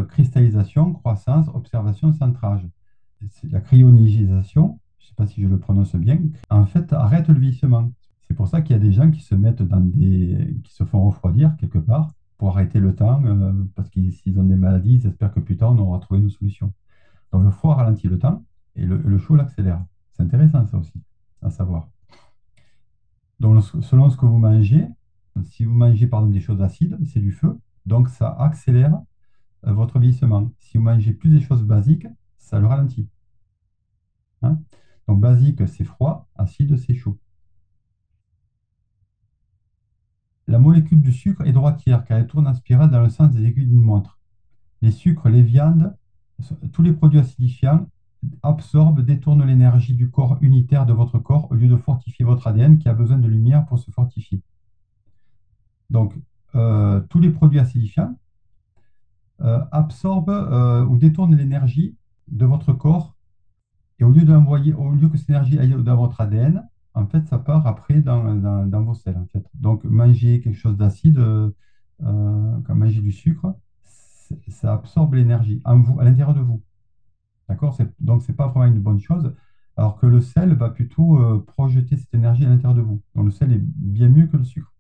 Cristallisation, croissance, observation, centrage. C'est la cryonisation, je ne sais pas si je le prononce bien, en fait, arrête le vieillissement. C'est pour ça qu'il y a des gens qui se mettent qui se font refroidir quelque part pour arrêter le temps, parce que s'ils ont des maladies, ils espèrent que plus tard, on aura trouvé une solution. Donc le froid ralentit le temps et le chaud l'accélère. C'est intéressant ça aussi, à savoir. Donc selon ce que vous mangez, si vous mangez par exemple des choses acides, c'est du feu, donc ça accélère votre vieillissement. Si vous mangez plus des choses basiques, ça le ralentit. Hein. Donc basique, c'est froid, acide, c'est chaud. La molécule du sucre est droitière car elle tourne en spirale dans le sens des aiguilles d'une montre. Les sucres, les viandes, tous les produits acidifiants absorbent, détournent l'énergie du corps unitaire de votre corps au lieu de fortifier votre ADN qui a besoin de lumière pour se fortifier. Donc, tous les produits acidifiants absorbent ou détournent l'énergie de votre corps et au lieu que cette énergie aille dans votre ADN, en fait, ça part après dans vos selles, en fait. Donc, manger quelque chose d'acide, comme manger du sucre, ça absorbe l'énergie en vous, à l'intérieur de vous. D'accord? Donc, ce n'est pas vraiment une bonne chose. Alors que le sel va plutôt projeter cette énergie à l'intérieur de vous. Donc, le sel est bien mieux que le sucre.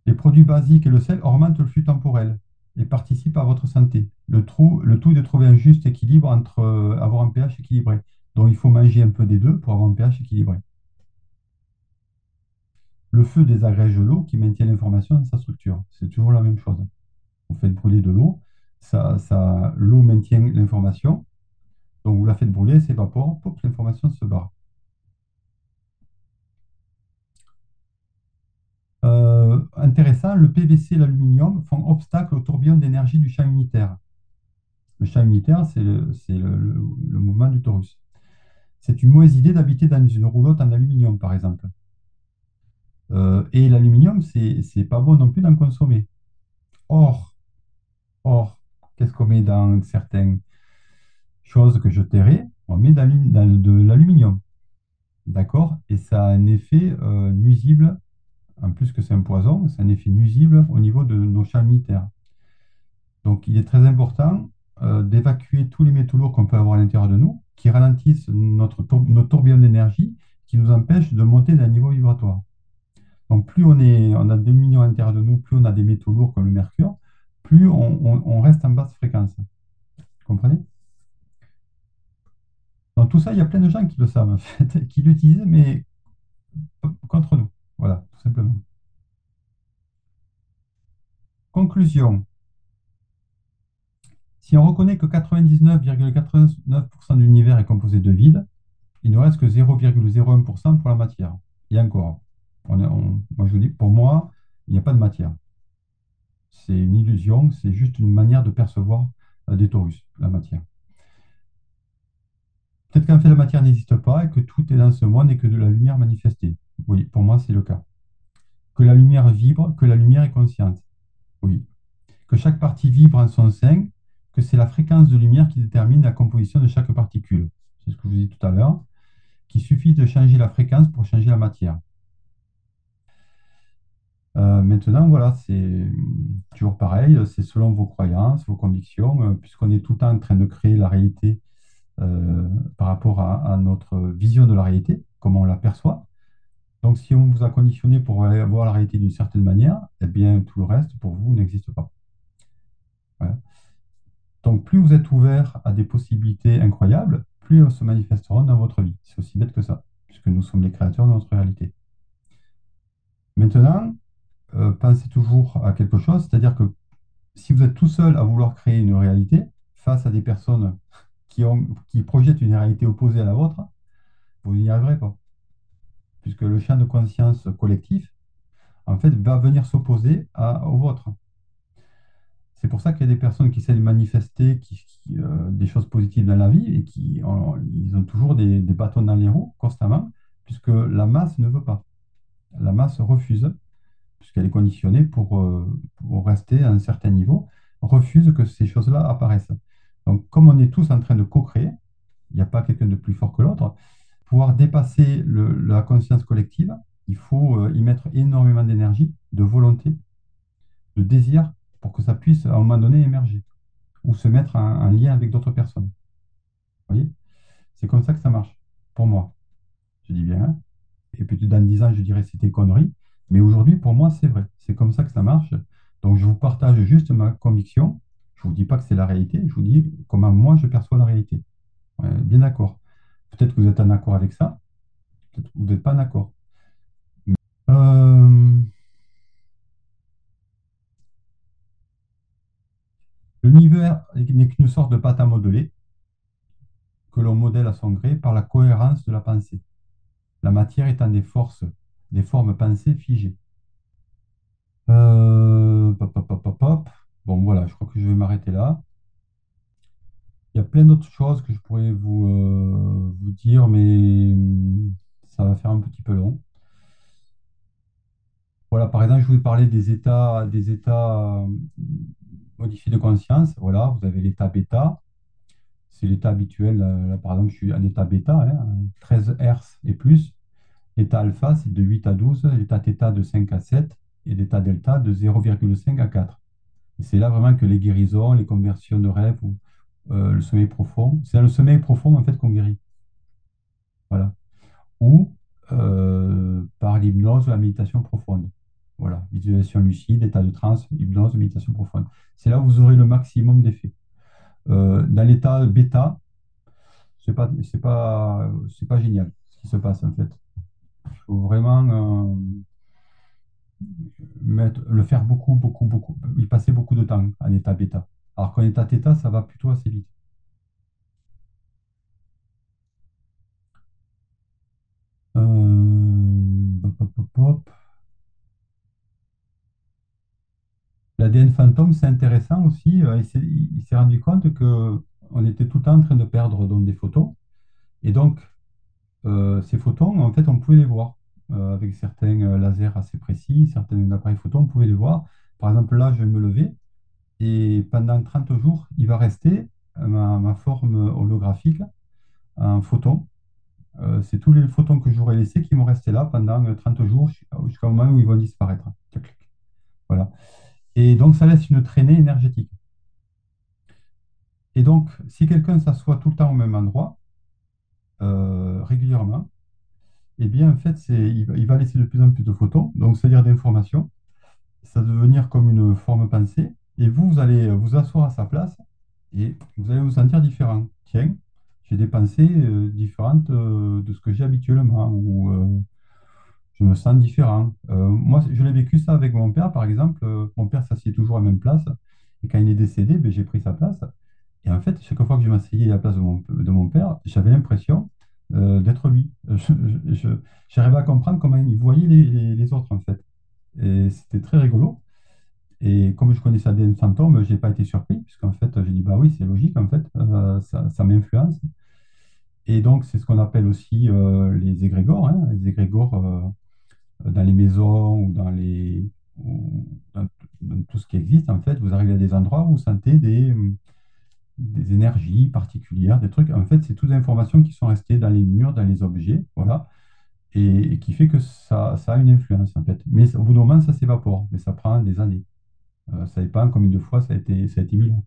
Les produits basiques et le sel augmentent le flux temporel et participent à votre santé. Le tout est de trouver un juste équilibre entre avoir un pH équilibré. Donc il faut manger un peu des deux pour avoir un pH équilibré. Le feu désagrège l'eau qui maintient l'information dans sa structure. C'est toujours la même chose. Vous faites brûler de l'eau, l'eau maintient l'information. Donc vous la faites brûler, elle s'évapore, pop, l'information se barre. Intéressant, le PVC et l'aluminium font obstacle au tourbillon d'énergie du champ unitaire. Le champ unitaire, c'est le mouvement du torus. C'est une mauvaise idée d'habiter dans une roulotte en aluminium, par exemple. Et l'aluminium, c'est pas bon non plus d'en consommer. Or, or, qu'est-ce qu'on met dans certaines choses que je tairai? On met de l'aluminium. D'accord? Et ça a un effet nuisible, en plus que c'est un poison, c'est un effet nuisible au niveau de nos champs unitaires. Donc, il est très important d'évacuer tous les métaux lourds qu'on peut avoir à l'intérieur de nous, qui ralentissent notre tourbillon d'énergie, qui nous empêchent de monter d'un niveau vibratoire. Donc, plus on a de l'aluminium à l'intérieur de nous, plus on a des métaux lourds comme le mercure, plus on reste en basse fréquence. Vous comprenez? Donc, tout ça, il y a plein de gens qui le savent, en fait, qui l'utilisent, mais contre nous. Voilà, tout simplement. Conclusion. Si on reconnaît que 99,89% de l'univers est composé de vide, il ne reste que 0,01% pour la matière. Et encore, moi je vous dis, pour moi, il n'y a pas de matière. C'est une illusion, c'est juste une manière de percevoir des torus, la matière. Peut-être qu'en fait la matière n'existe pas et que tout est dans ce monde et que de la lumière manifestée. Oui, pour moi c'est le cas. Que la lumière vibre, que la lumière est consciente. Oui. Que chaque partie vibre en son sein, que c'est la fréquence de lumière qui détermine la composition de chaque particule. C'est ce que je vous ai dit tout à l'heure. Qu'il suffit de changer la fréquence pour changer la matière. Maintenant, voilà, c'est toujours pareil, c'est selon vos croyances, vos convictions, puisqu'on est tout le temps en train de créer la réalité par rapport à notre vision de la réalité, comment on l'aperçoit. Donc, si on vous a conditionné pour voir la réalité d'une certaine manière, eh bien, tout le reste, pour vous, n'existe pas. Voilà. Donc, plus vous êtes ouvert à des possibilités incroyables, plus elles se manifesteront dans votre vie. C'est aussi bête que ça, puisque nous sommes les créateurs de notre réalité. Maintenant, pensez toujours à quelque chose, c'est-à-dire que si vous êtes tout seul à vouloir créer une réalité face à des personnes qui projettent une réalité opposée à la vôtre, vous n'y arriverez pas, puisque le champ de conscience collectif, en fait, va venir s'opposer au vôtre. C'est pour ça qu'il y a des personnes qui essaient de manifester des choses positives dans la vie et ils ont toujours des bâtons dans les roues constamment, puisque la masse ne veut pas. La masse refuse, puisqu'elle est conditionnée pour rester à un certain niveau, refuse que ces choses-là apparaissent. Donc, comme on est tous en train de co-créer, il n'y a pas quelqu'un de plus fort que l'autre, pouvoir dépasser la conscience collective, il faut y mettre énormément d'énergie, de volonté, de désir, pour que ça puisse à un moment donné émerger ou se mettre en lien avec d'autres personnes. Vous voyez? C'est comme ça que ça marche, pour moi. Je dis bien, hein. Et puis dans 10 ans, je dirais c'était connerie. Mais aujourd'hui, pour moi, c'est vrai. C'est comme ça que ça marche. Donc, je vous partage juste ma conviction. Je ne vous dis pas que c'est la réalité. Je vous dis comment moi, je perçois la réalité. Ouais, bien d'accord. Peut-être que vous êtes en accord avec ça. Peut-être que vous n'êtes pas en accord. Euh, L'univers n'est qu'une sorte de pâte à modeler que l'on modèle à son gré par la cohérence de la pensée. La matière étant des formes pensées figées. Pop, pop, pop, pop, pop. Bon, voilà, je crois que je vais m'arrêter là. Il y a plein d'autres choses que je pourrais vous dire, mais ça va faire un petit peu long. Voilà, par exemple, je voulais parler des états modifiés de conscience. Voilà, vous avez l'état bêta, c'est l'état habituel. Là, par exemple, je suis en état bêta, hein, 13 Hz et plus. L'état alpha, c'est de 8 à 12. L'état θ de 5 à 7. Et l'état delta de 0,5 à 4. Et c'est là vraiment que les guérisons, les conversions de rêve ou le sommeil profond, c'est dans le sommeil profond en fait qu'on guérit. Voilà. Ou par l'hypnose ou la méditation profonde. Voilà. visualisation lucide, état de transe, hypnose, méditation profonde. C'est là où vous aurez le maximum d'effets. Dans l'état bêta, c'est pas génial ce qui se passe en fait. Il faut vraiment le faire beaucoup, beaucoup, beaucoup, y passer beaucoup de temps en état bêta. Alors qu'en état θ, ça va plutôt assez vite. Hop, hop, hop, hop. L'ADN fantôme, c'est intéressant aussi. Il s'est rendu compte que on était tout le temps en train de perdre donc, des photos. Et donc, ces photons, en fait, on pouvait les voir avec certains lasers assez précis, certains appareils photo, on pouvait les voir. Par exemple, là, je vais me lever et pendant 30 jours, il va rester ma forme holographique en photon. C'est tous les photons que j'aurais laissés qui vont rester là pendant 30 jours jusqu'au moment où ils vont disparaître. Tchac, tchac. Voilà. Et donc, ça laisse une traînée énergétique. Et donc, si quelqu'un s'assoit tout le temps au même endroit, régulièrement, eh bien, en fait, il va laisser de plus en plus de photons, donc c'est-à-dire d'informations. Ça va devenir comme une forme pensée. Et vous, vous allez vous asseoir à sa place et vous allez vous sentir différent. Tiens, j'ai des pensées différentes de ce que j'ai habituellement, ou je me sens différent. Moi, je l'ai vécu ça avec mon père, par exemple. Mon père s'assied toujours à la même place. Et quand il est décédé, ben, j'ai pris sa place. Et en fait, chaque fois que je m'asseyais à la place de mon père, j'avais l'impression d'être lui. J'arrivais à comprendre comment il voyait les autres, en fait. Et c'était très rigolo. Et comme je connaissais ADN Fantôme, je n'ai pas été surpris, puisqu'en fait, j'ai dit, bah oui, c'est logique, en fait, ça m'influence. Et donc, c'est ce qu'on appelle aussi les égrégores, hein. Les égrégores dans les maisons ou dans tout ce qui existe, en fait, vous arrivez à des endroits où vous sentez des énergies particulières, des trucs. En fait, c'est toutes des informations qui sont restées dans les murs, dans les objets, voilà, et qui fait que ça a une influence, en fait. Mais au bout d'un moment, ça s'évapore, mais ça prend des années. Ça dépend, comme une fois, ça a été 1000 ans.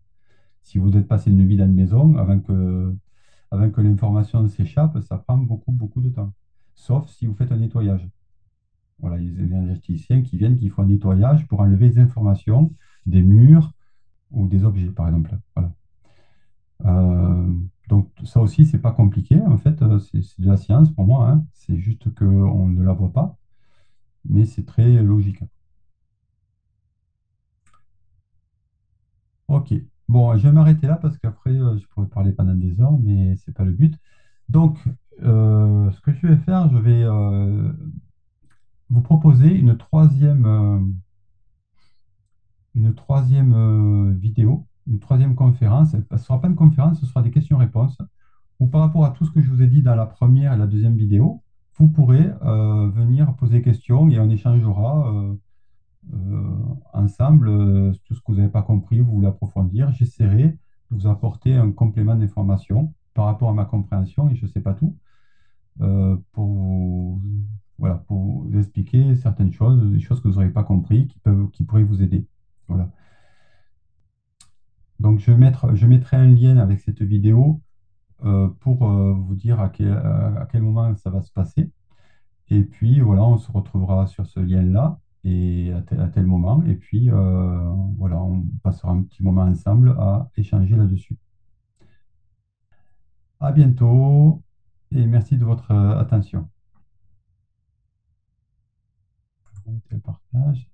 Si vous êtes passé une vie dans une maison, avant que l'information s'échappe, ça prend beaucoup, beaucoup de temps. Sauf si vous faites un nettoyage. Voilà, il y a des énergéticiens qui viennent, qui font un nettoyage pour enlever les informations des murs ou des objets, par exemple. Voilà. Euh, donc ça aussi, c'est pas compliqué. En fait, c'est de la science pour moi, hein. C'est juste qu'on ne la voit pas, mais c'est très logique. Ok. Bon, je vais m'arrêter là parce qu'après, je pourrais parler pendant des heures, mais c'est pas le but. Donc, ce que je vais faire, je vais vous proposer une troisième vidéo, une troisième conférence. Ce ne sera pas une conférence, ce sera des questions-réponses. Ou par rapport à tout ce que je vous ai dit dans la première et la deuxième vidéo, vous pourrez venir poser des questions et on échangera ensemble tout ce que vous n'avez pas compris, vous voulez approfondir. J'essaierai de vous apporter un complément d'information par rapport à ma compréhension et je ne sais pas tout voilà, pour vous expliquer certaines choses, des choses que vous n'aurez pas compris qui pourraient vous aider. Voilà. Donc, je mettrai un lien avec cette vidéo pour vous dire à quel moment ça va se passer. Et puis, voilà, on se retrouvera sur ce lien-là et à tel moment. Et puis, voilà, on passera un petit moment ensemble à échanger là-dessus. À bientôt et merci de votre attention. Le partage.